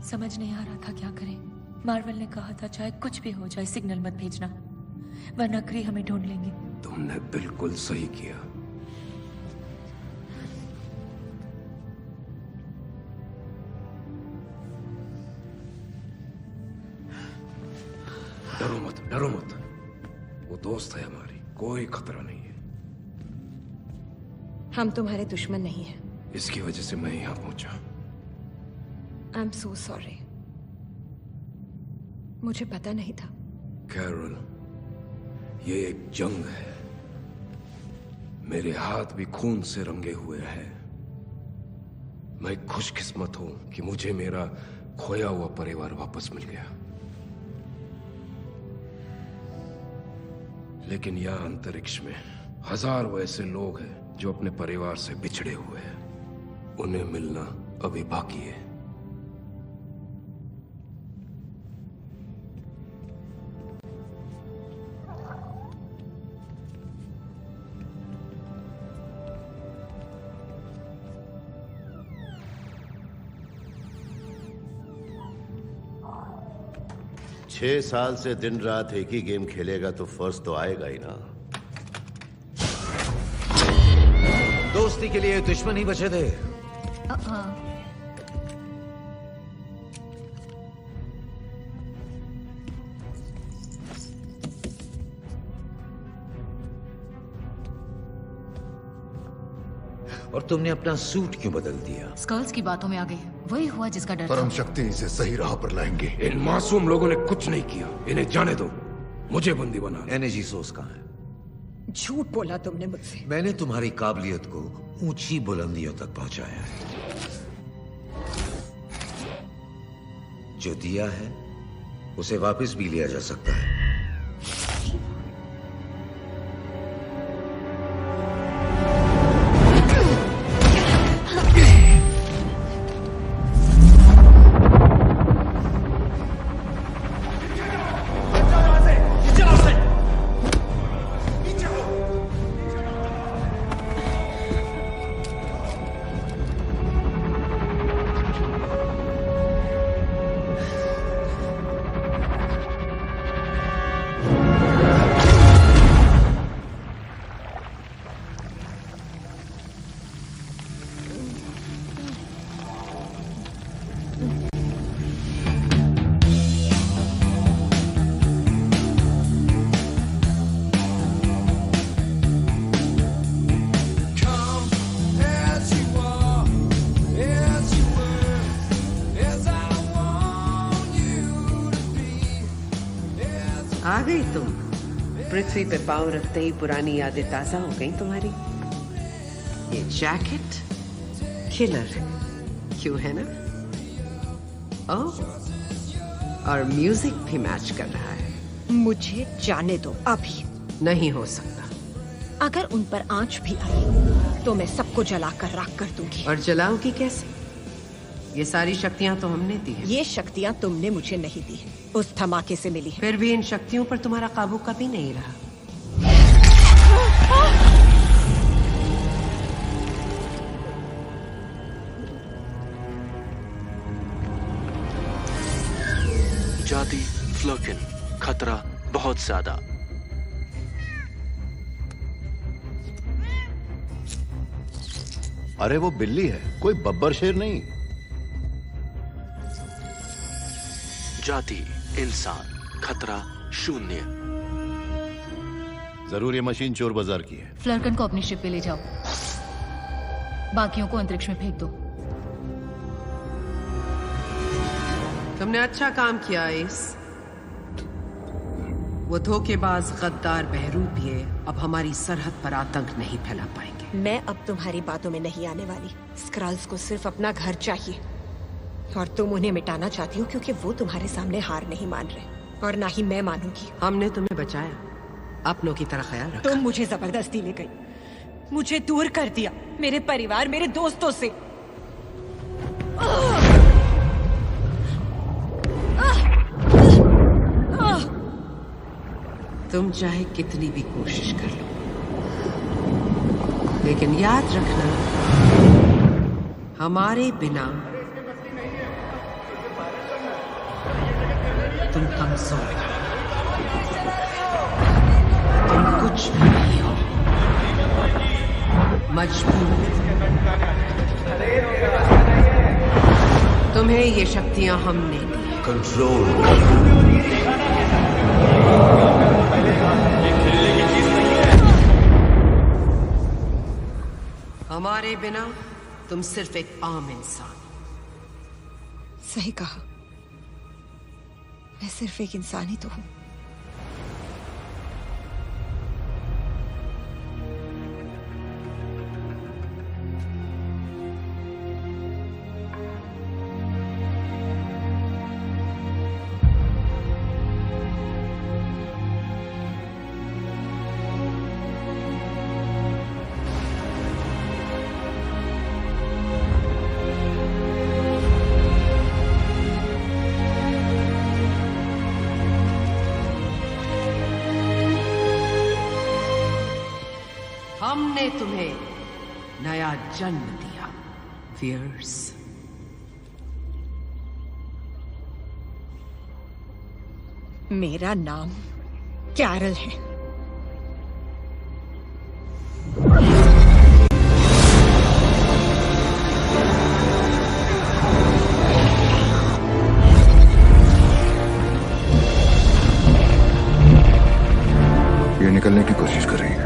समझ नहीं आ रहा था क्या करें। मार्वल ने कहा था चाहे कुछ भी हो जाए सिग्नल मत भेजना, वरना क्री हमें ढूंढ लेंगे। तुमने बिल्कुल सही किया। डरो मत, डरो मत। वो दोस्त है हमारी, कोई खतरा नहीं है। हम तुम्हारे दुश्मन नहीं हैं। इसकी वजह से मैं यहाँ पहुंचा। आई एम सो सॉरी, मुझे पता नहीं था। कैरल, ये एक जंग है। मेरे हाथ भी खून से रंगे हुए हैं। मैं खुशकिस्मत हूं कि मुझे मेरा खोया हुआ परिवार वापस मिल गया। लेकिन यहां अंतरिक्ष में हजारों ऐसे लोग हैं जो अपने परिवार से बिछड़े हुए हैं। उन्हें मिलना अभी बाकी है। छह साल से दिन रात एक ही गेम खेलेगा तो फर्स्ट तो आएगा ही ना। दोस्ती के लिए दुश्मन ही बचे थे। और तुमने अपना सूट क्यों बदल दिया? स्कर्ल्स की बातों में आ गई। वही हुआ जिसका डर परम था। शक्ति इसे सही राह पर लाएंगे। इन मासूम लोगों ने कुछ नहीं किया। इन्हें जाने दो। मुझे बंदी बना। एनर्जी सोर्स कहाँ है? झूठ बोला तुमने मुझसे। मैंने तुम्हारी काबिलियत को ऊंची बुलंदियों तक पहुंचाया है। जो दिया है उसे वापस भी लिया जा सकता है। आ गई तुम। पृथ्वी पे पांव रखते ही पुरानी यादें ताजा हो गई तुम्हारी। ये जैकेट किलर क्यों है ना? ओह, और म्यूजिक भी मैच कर रहा है। मुझे जाने दो अभी। नहीं हो सकता। अगर उन पर आंच भी आई तो मैं सबको जलाकर राख कर दूंगी। और जलाओगी कैसे? ये सारी शक्तियां तो हमने दी हैं। ये शक्तियां तुमने मुझे नहीं दी, उस धमाके से मिली है। फिर भी इन शक्तियों पर तुम्हारा काबू कभी नहीं रहा। जाति फ्लर्किन, खतरा बहुत ज्यादा। अरे वो बिल्ली है, कोई बब्बर शेर नहीं। जाति इंसान, खतरा शून्य। जरूर ये मशीन चोर बाजार की है। फ्लर्कन को अपनी शिप पे ले जाओ, बाकियों को अंतरिक्ष में फेंक दो। तुमने अच्छा काम किया इस। वो धोखेबाज गद्दार बहरूपिये अब हमारी सरहद पर आतंक नहीं फैला पाएंगे। मैं अब तुम्हारी बातों में नहीं आने वाली। स्क्रल्स को सिर्फ अपना घर चाहिए और तुम उन्हें मिटाना चाहती हो क्योंकि वो तुम्हारे सामने हार नहीं मान रहे और ना ही मैं मानूंगी। हमने तुम्हें बचाया, अपनों की तरह ख्याल रखा। तुम मुझे जबरदस्ती ले गई, मुझे दूर कर दिया मेरे परिवार, मेरे दोस्तों से। तुम चाहे कितनी भी कोशिश कर लो, लेकिन याद रखना, हमारे बिना तुम कमजोर हो, तुम कुछ भी नहीं हो, मजबूर। तुम्हें ये शक्तियां हमने दी। कंट्रोल। हमारे बिना तुम सिर्फ एक आम इंसान। सही कहा, मैं सिर्फ एक इंसान ही तो हूं। हमने तुम्हें नया जन्म दिया, वियर्स। मेरा नाम कैरल है। ये निकलने की कोशिश कर रही है।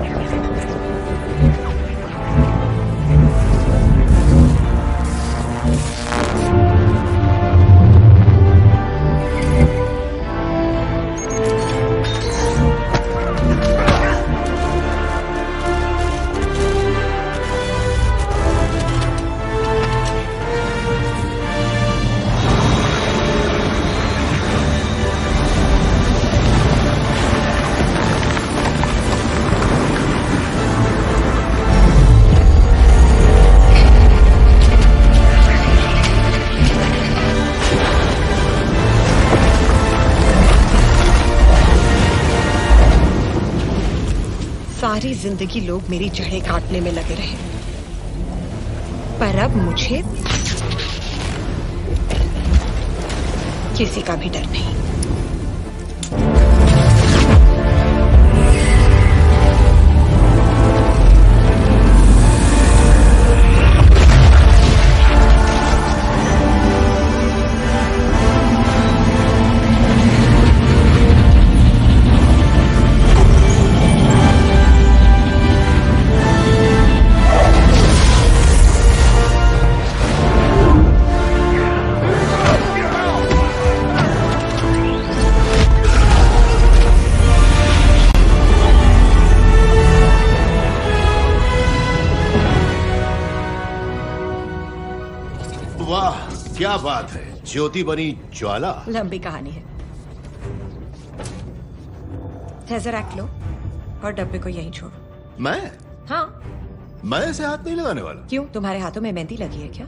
सारी जिंदगी लोग मेरी जड़ें काटने में लगे रहे, पर अब मुझे किसी का भी डर नहीं। क्या बात है, ज्योति बनी ज्वाला। लंबी कहानी है। टेज़रैक्ट लो और डब्बे को यहीं छोड़ो। मैं? हाँ। मैं इसे हाथ नहीं लगाने वाला। क्यों, तुम्हारे हाथों में मेहंदी लगी है क्या?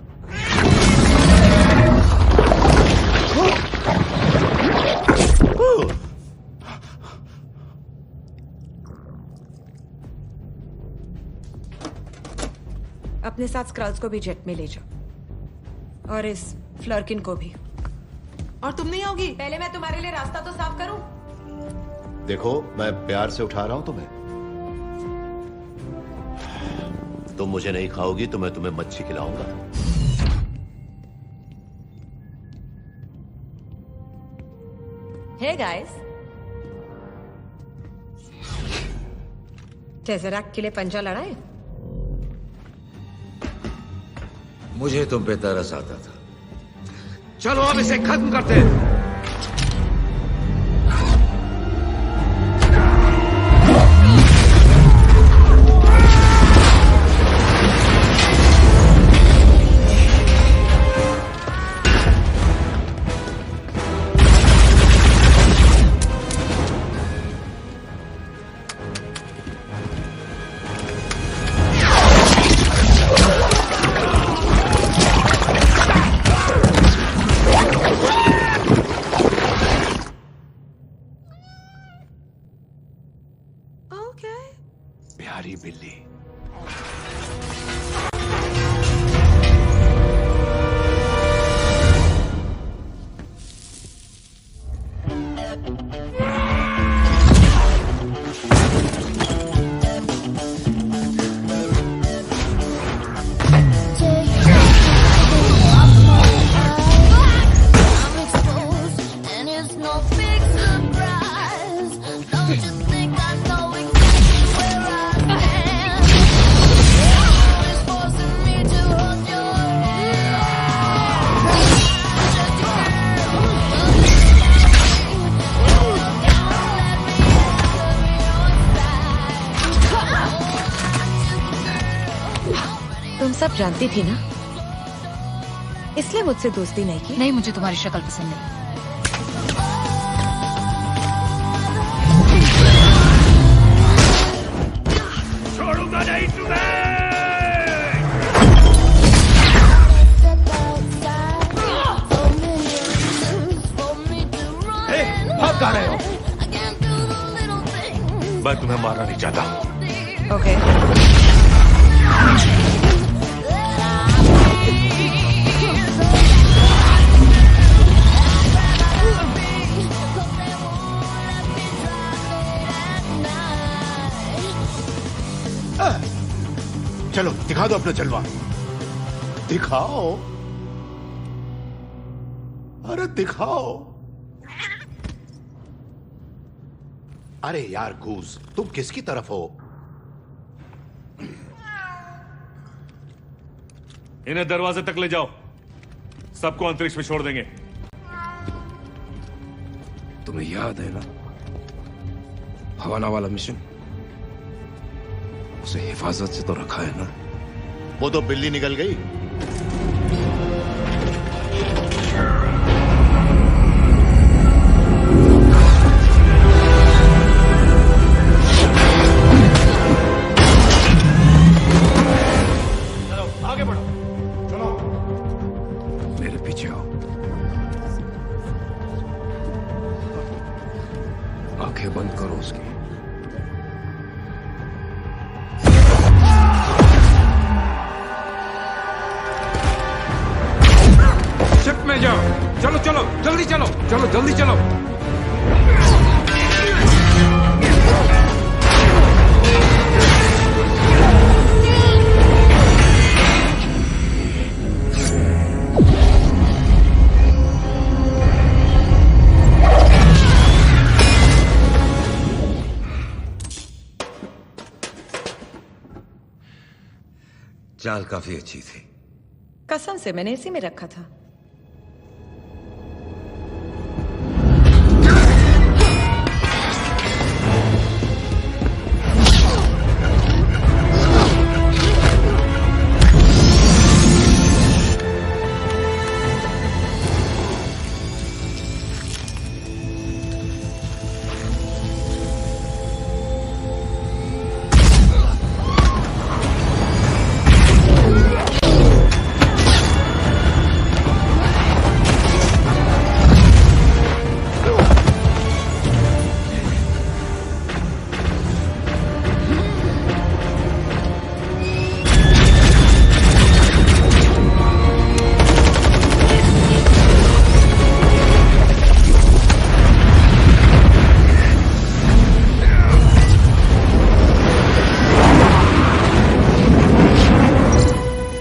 अपने साथ स्क्रल्स को भी जेट में ले जाओ और इस फ्लर्किन को भी। और तुम नहीं आओगी? पहले मैं तुम्हारे लिए रास्ता तो साफ करूं। देखो, मैं प्यार से उठा रहा हूं तुम्हें। तुम मुझे नहीं खाओगी तो मैं तुम्हें मच्छी खिलाऊंगा। हे गाइस, टेज़रैक्ट के लिए पंजा लड़ाए? मुझे तुम पे तरस आता था। चलो अब इसे खत्म करते हैं। जानती थी ना, इसलिए मुझसे दोस्ती नहीं की। नहीं, मुझे तुम्हारी शक्ल पसंद नहीं। छोड़ूंगा नहीं तुम्हें। भाग कहाँ रहे हो? मैं तुम्हें मारना नहीं चाहता। ओके। चलो दिखा दो अपना जलवा। दिखाओ, अरे दिखाओ। अरे यार गूज, तुम किसकी तरफ हो? इन्हें दरवाजे तक ले जाओ, सबको अंतरिक्ष में छोड़ देंगे। तुम्हें याद है ना हवाना वाला मिशन? उसे हिफाजत से तो रखा है ना? वो तो बिल्ली निकल गई। आगे बढ़ो, चलो मेरे पीछे आओ। आंखें बंद करो उसकी। शिप में जाओ। चलो चलो जल्दी चलो, चलो जल्दी चलो। चाल काफी अच्छी थी। कसम से मैंने इसी में रखा था।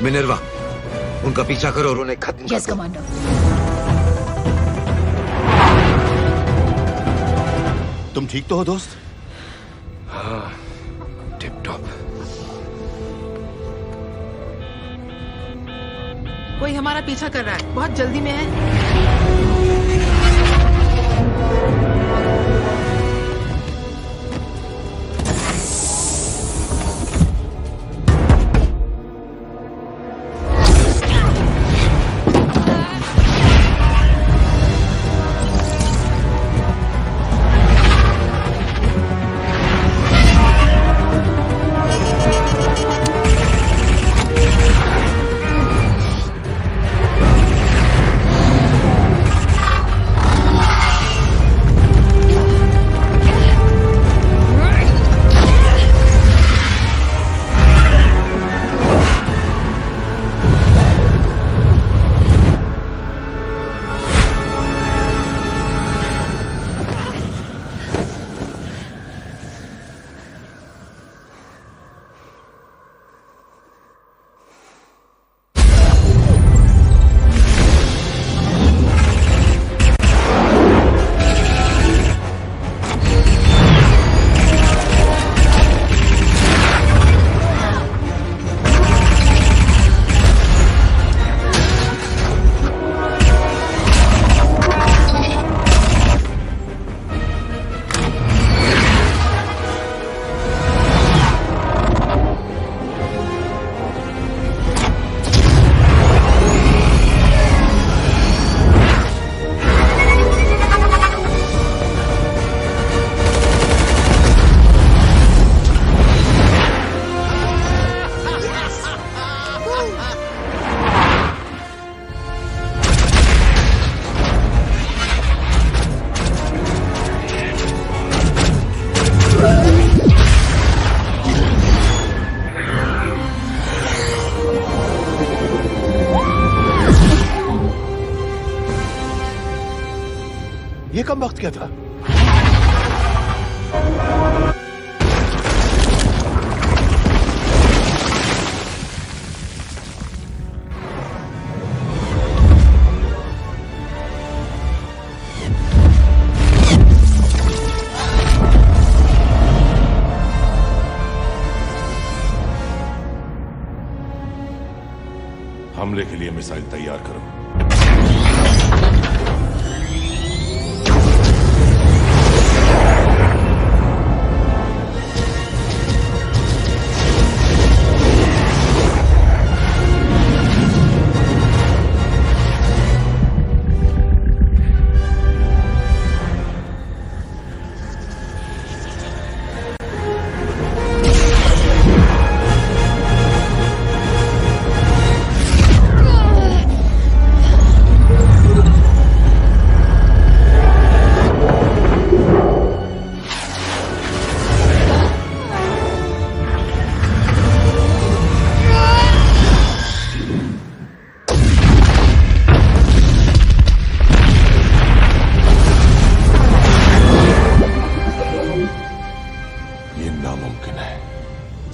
मिनर्वा, उनका पीछा करो और उन्हें खत्म यस कमांडर। तुम ठीक तो हो दोस्त? हाँ, टिप टॉप। कोई हमारा पीछा कर रहा है, बहुत जल्दी में है। ये कम वक्त क्या था? हमले के लिए मिसाइल तैयार करो।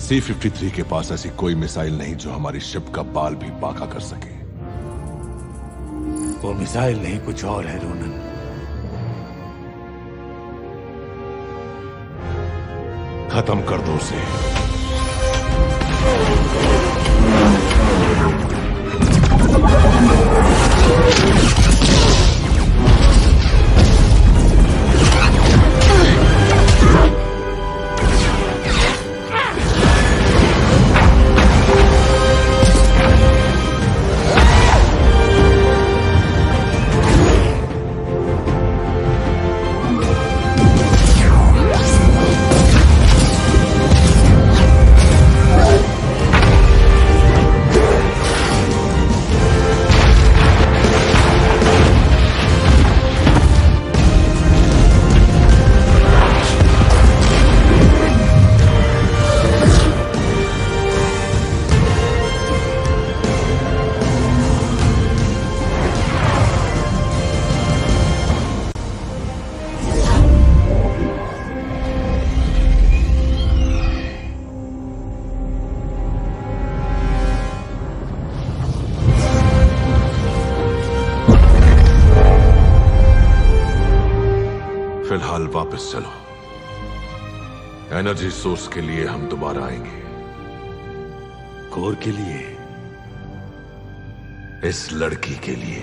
C-53 के पास ऐसी कोई मिसाइल नहीं जो हमारी शिप का बाल भी बांका कर सके। वो मिसाइल नहीं, कुछ और है रोनन। खत्म कर दो उसे। फिलहाल वापस चलो। एनर्जी सोर्स के लिए हम दोबारा आएंगे। कोर के लिए? इस लड़की के लिए।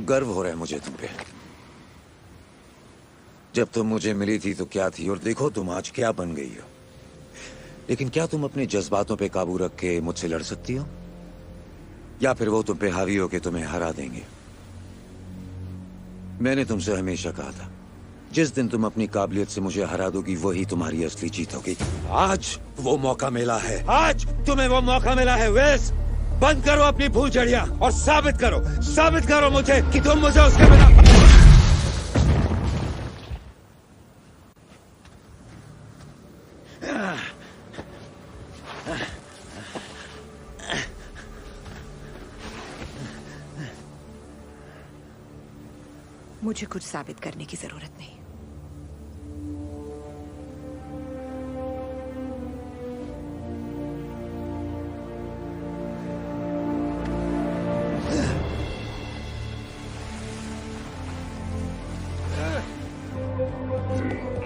गर्व हो रहा है मुझे तुम पे। जब तुम मुझे मिली थी तो क्या थी, और देखो तुम आज क्या बन गई हो। लेकिन क्या तुम अपने जज्बातों पे काबू रख के मुझसे लड़ सकती हो, या फिर वो तुम पे हावी होके तुम्हें हरा देंगे? मैंने तुमसे हमेशा कहा था, जिस दिन तुम अपनी काबिलियत से मुझे हरा दोगी वही तुम्हारी असली जीत होगी। आज वो मौका मिला है, आज तुम्हें वो मौका मिला है। वेस, बंद करो अपनी फूलझड़ियां और साबित करो मुझे कि तुम मुझे उसके बिना। मुझे कुछ साबित करने की जरूरत नहीं।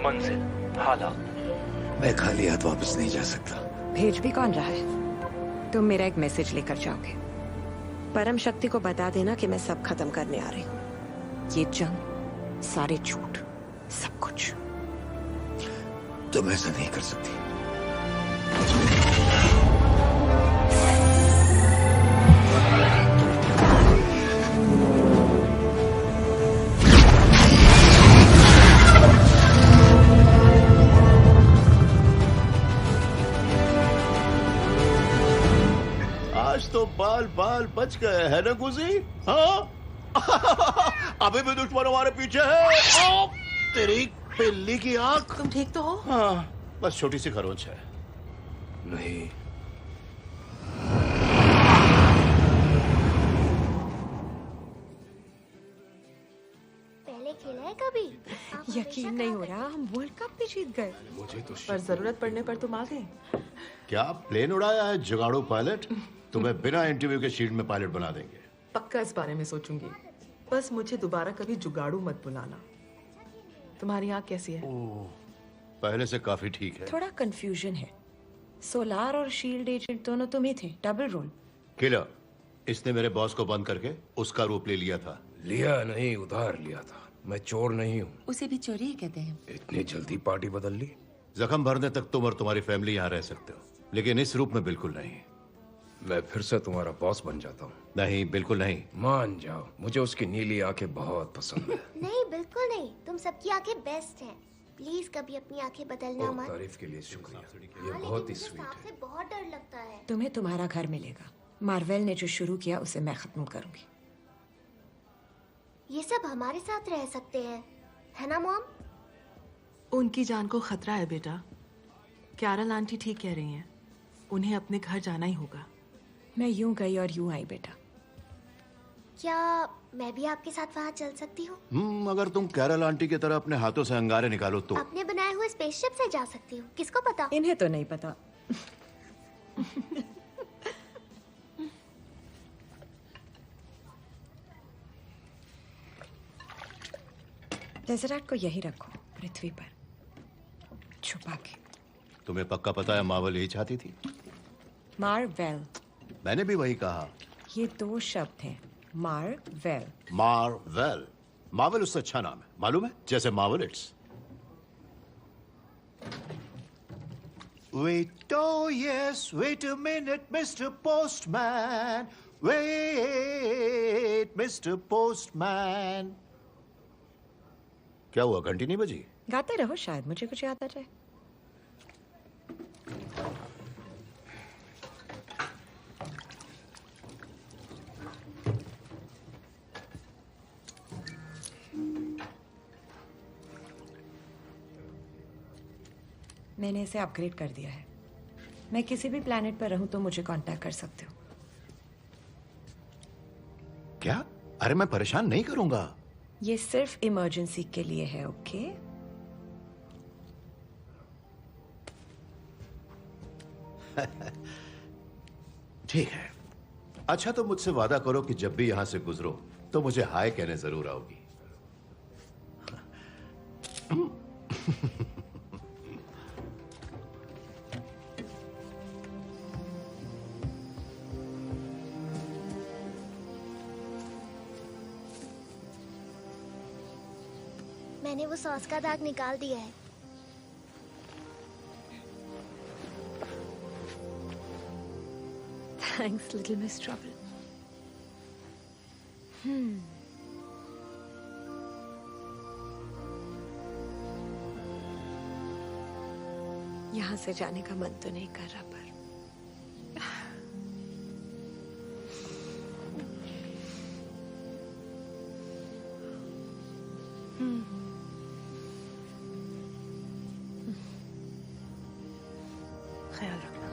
मंजिल, हालात। मैं खाली हाथ वापस नहीं जा सकता। भेज भी कौन रहा है? तुम मेरा एक मैसेज लेकर जाओगे। परम शक्ति को बता देना कि मैं सब खत्म करने आ रही हूँ। ये जंग, सारे झूठ, सब कुछ। तुम ऐसा नहीं कर सकती। आज तो बाल बाल बच गए है ना गुजी? हाँ? अभी भी दुश्मन हमारे पीछे है। तेरी पिल्ली की आंख। तुम ठीक तो हो? हाँ, बस छोटी सी खरोंच है। नहीं, पहले खेला है कभी? यकीन नहीं हो रहा, हम वर्ल्ड कप भी जीत गए। मुझे तो पर जरूरत पड़ने पर तुम आ गए। क्या प्लेन उड़ाया है जुगाड़ू पायलट? तुम्हें बिना इंटरव्यू के शील्ड में पायलट बना देंगे। पक्का इस बारे में सोचूंगी। बस मुझे दोबारा कभी जुगाड़ू मत बुलाना। तुम्हारी आँख कैसी है? पहले से काफी ठीक है। थोड़ा कंफ्यूजन है। सोलार और शील्ड एजेंट दोनों तुम ही थे, डबल रोल। किलर, इसने मेरे बॉस को बंद करके उसका रूप ले लिया था। लिया नहीं, उधार लिया था। मैं चोर नहीं हूँ। उसे भी चोरी ही कहते हैं। इतनी जल्दी पार्टी बदल ली? जख्म भरने तक तुम और तुम्हारी फैमिली यहाँ रह सकते हो, लेकिन इस रूप में बिल्कुल नहीं। मैं फिर से तुम्हारा बॉस बन जाता हूँ। नहीं, बिल्कुल नहीं। मान जाओ, मुझे उसकी नीली आंखें बहुत पसंद है। नहीं, बिल्कुल नहीं। तुम सबकी आंखें बेस्ट हैं। प्लीज कभी अपनी आंखें बदलना मत। तारीफ के लिए शुक्रिया, ये बहुत ही स्वीट है। से बहुत डर लगता है। तुम्हें तुम्हारा घर मिलेगा। मार्वेल ने जो शुरू किया उसे मैं खत्म करूंगी। ये सब हमारे साथ रह सकते हैं, है ना मॉम? उनकी जान को खतरा है बेटा। कैरल आंटी ठीक कह रही हैं। उन्हें अपने घर जाना ही होगा। मैं यूं गई और यूं आई बेटा। क्या मैं भी आपके साथ वहाँ चल सकती हूँ? अगर तुम कैरल आंटी की तरह अपने हाथों से अंगारे निकालो तो। अपने बनाए हुए स्पेसशिप से जा सकती हूँ। किसको पता? इन्हें तो नहीं पता। डेजर्ट को यही रखो, पृथ्वी पर छुपा के। तुम्हें पक्का पता है मार्वल यही चाहती थी? मार्वेल। मैंने भी वही कहा। ये दो शब्द हैं, मार्वेल। मार्वेल। मार्वल उससे अच्छा नाम है, मालूम है? जैसे मार्वलिट्स। Wait, oh yes, wait a minute, Mr. Postman. Wait, Mr. Postman. क्या हुआ, घंटी नहीं बजी? गाते रहो, शायद मुझे कुछ याद आ जाए। मैंने इसे अपग्रेड कर दिया है। मैं किसी भी प्लेनेट पर रहूं तो मुझे कांटेक्ट कर सकते हो। क्या? अरे मैं परेशान नहीं करूंगा। ये सिर्फ इमरजेंसी के लिए है, ओके? ठीक है। अच्छा, तो मुझसे वादा करो कि जब भी यहां से गुजरो तो मुझे हाय कहने जरूर आओगी। मैंने वो सॉस का दाग निकाल दिया है। Thanks little miss trouble. यहाँ से जाने का मन तो नहीं कर रहा, पर ख्याल रखना।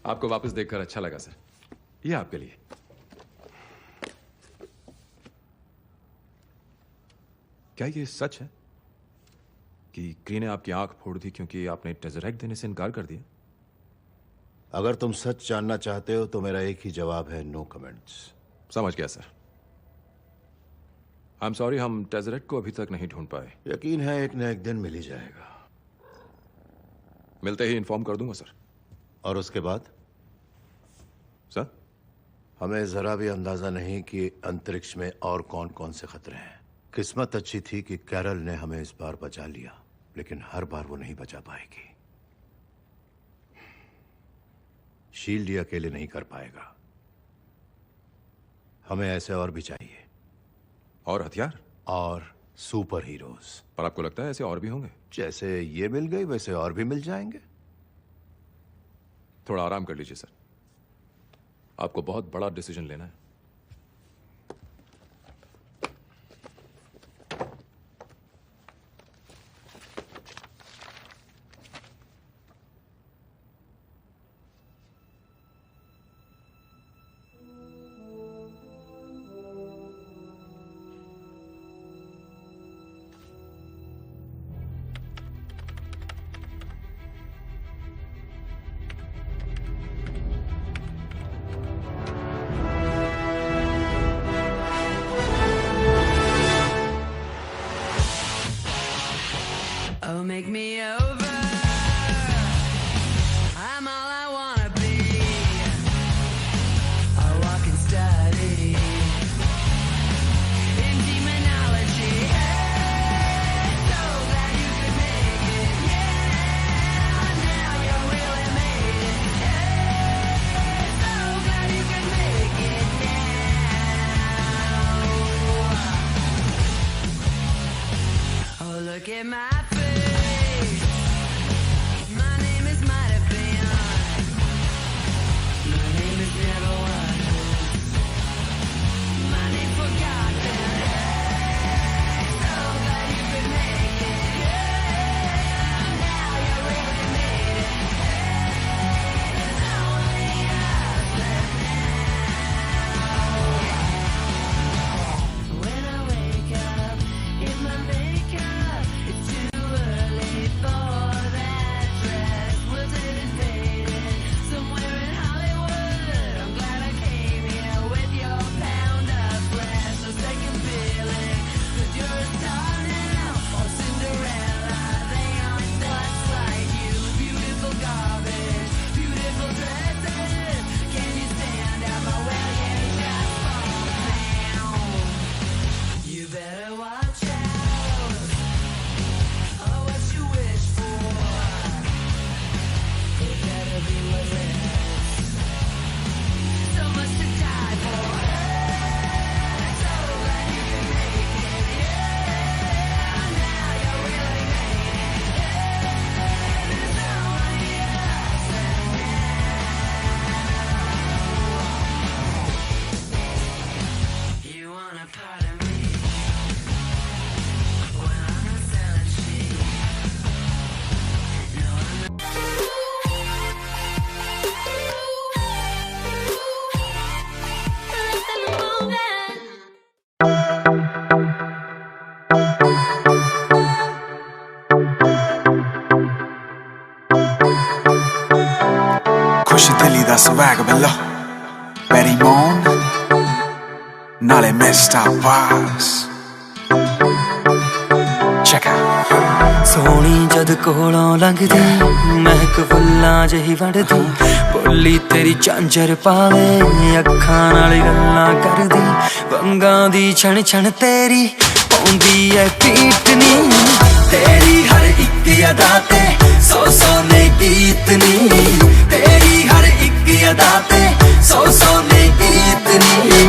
आपको वापस देखकर अच्छा लगा सर। ये आपके लिए। क्या ये सच है कि क्री ने आपकी आंख फोड़ दी क्योंकि आपने टेजरैक्ट देने से इनकार कर दिया? अगर तुम सच जानना चाहते हो तो मेरा एक ही जवाब है, नो कमेंट्स। समझ गया सर। आई एम सॉरी, हम टेजरैक्ट को अभी तक नहीं ढूंढ पाए। यकीन है एक न एक दिन मिल ही जाएगा। मिलते ही इन्फॉर्म कर दूंगा सर। और उसके बाद? सर, हमें जरा भी अंदाजा नहीं कि अंतरिक्ष में और कौन कौन से खतरे हैं। किस्मत अच्छी थी कि कैरल ने हमें इस बार बचा लिया, लेकिन हर बार वो नहीं बचा पाएगी। शील्ड ये अकेले नहीं कर पाएगा। हमें ऐसे और भी चाहिए। और हथियार? और सुपर हीरोज। पर आपको लगता है ऐसे और भी होंगे? जैसे ये मिल गई वैसे और भी मिल जाएंगे। थोड़ा आराम कर लीजिए सर, आपको बहुत बड़ा डिसीजन लेना है। Oh, make me over. I'm all I wanna be. A walking study in demonology. Hey, so glad you could make it. Yeah, now you really made it. Hey, so glad you could make it now. Oh, look at my swag below Betty Moon ਨਾਲੇ Mr. Vibes check out ਸੋਹਣੀ ਜਦ ਕੋਲੋਂ ਲੰਘਦੀ ਮਹਿਕ ਫੁੱਲਾਂ ਜਿਹੀ ਵੜਦੀ ਬੋਲੀ ਤੇਰੀ ਝਾਂਜਰ ਪਾਵੇ ਅੱਖਾਂ ਨਾਲ ਗੱਲਾਂ ਕਰਦੀ ਵੰਗਾਂ ਦੀ ਛਣ ਛਣ ਤੇਰੀ ਪਾਉਂਦੀ ਐ ਪੀਟਨੀ ਤੇਰੀ ਹਰ ਇੱਕ ਅਦਾ ਤੇ ਸੌ ਸੌ ਨੇ ਗੀਤ ਨੀ ਤੇਰੀ ਹਰ ਇੱਕ ਅਦਾ ਤੇ ਸੌ ਸੌ ਨੇ ਗੀਤ ਨੀ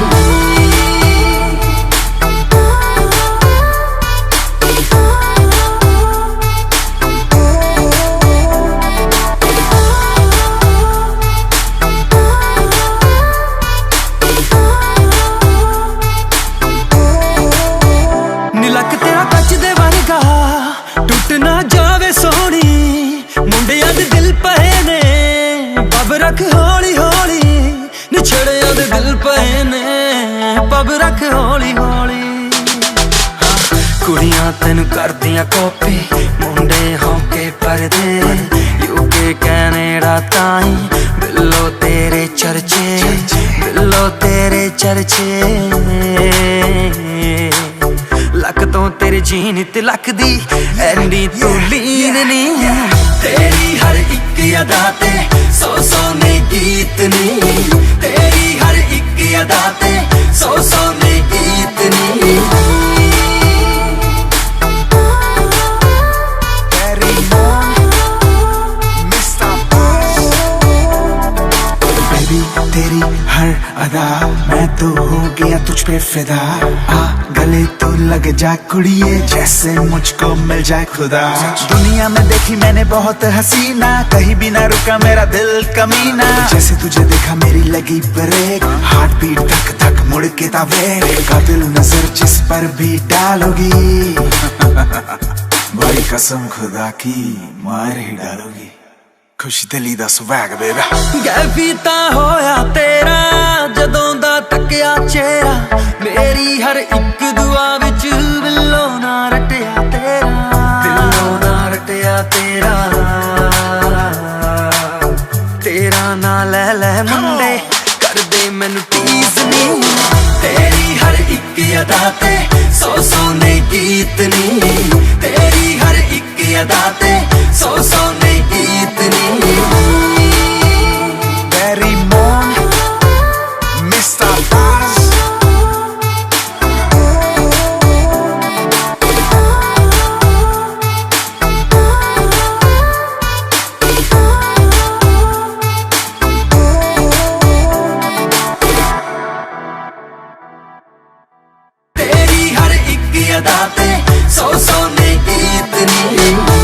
ਨਿਲਕ ਤੇਰਾ ਕੱਚ ਦੇ ਵਰਗਾ ਟੁੱਟ ਨਾ ਜਾਵੇ ਸੋਹਣੀ ਮੁੰਡਿਆਂ ਦੇ ਦਿਲ ਪਏ ਨੇ जवाब रख हौली हौली। कुड़ियां तेन करदियां कॉपी, मुंडे होके परदे, यूके कैनेडा ताई बिल्लो तेरे चर्चे, बिल्लो तेरे चर्चे। लक तो तेरे जीन ते लक दी एंडी तू लीन नी, तेरी हर एक अदा ते सौ सौ ने गीत नी, तेरी हर एक अदा ते सौ सौ ने गीत नी। तेरी हर अदा मैं तो हो गया तुझ पे फिदा, आ गले तो लग जा कुड़िए जैसे मुझको मिल जाए खुदा। दुनिया में देखी मैंने बहुत हसीना, कहीं भी ना रुका मेरा दिल कमीना, जैसे तुझे देखा मेरी लगी ब्रेक, हार्ट बीट धक धक मुड़ के तावे, कातिल नजर जिस पर भी डालोगी बड़ी कसम खुदा की मार ही डालोगी। खुश दिली दा स्वैग बेबा गैफीता होया तेरा जदों दा तकिया चेहरा, मेरी हर एक दुआ विच बिल्लो ना रटिया तेरा, बिल्लो ना रटिया तेरा। तेरा ना ले ले मुंडे कर दे मैनू टीज नी, तेरी हर एक अदा ते सौ सौ ने गीत नी, तेरी हर एक अदा ते सौ सौ ने गीत नी। Barry Mon, Mr. Buzz, तेरी हर एक अदा ते सौ सौ ने गीत नी।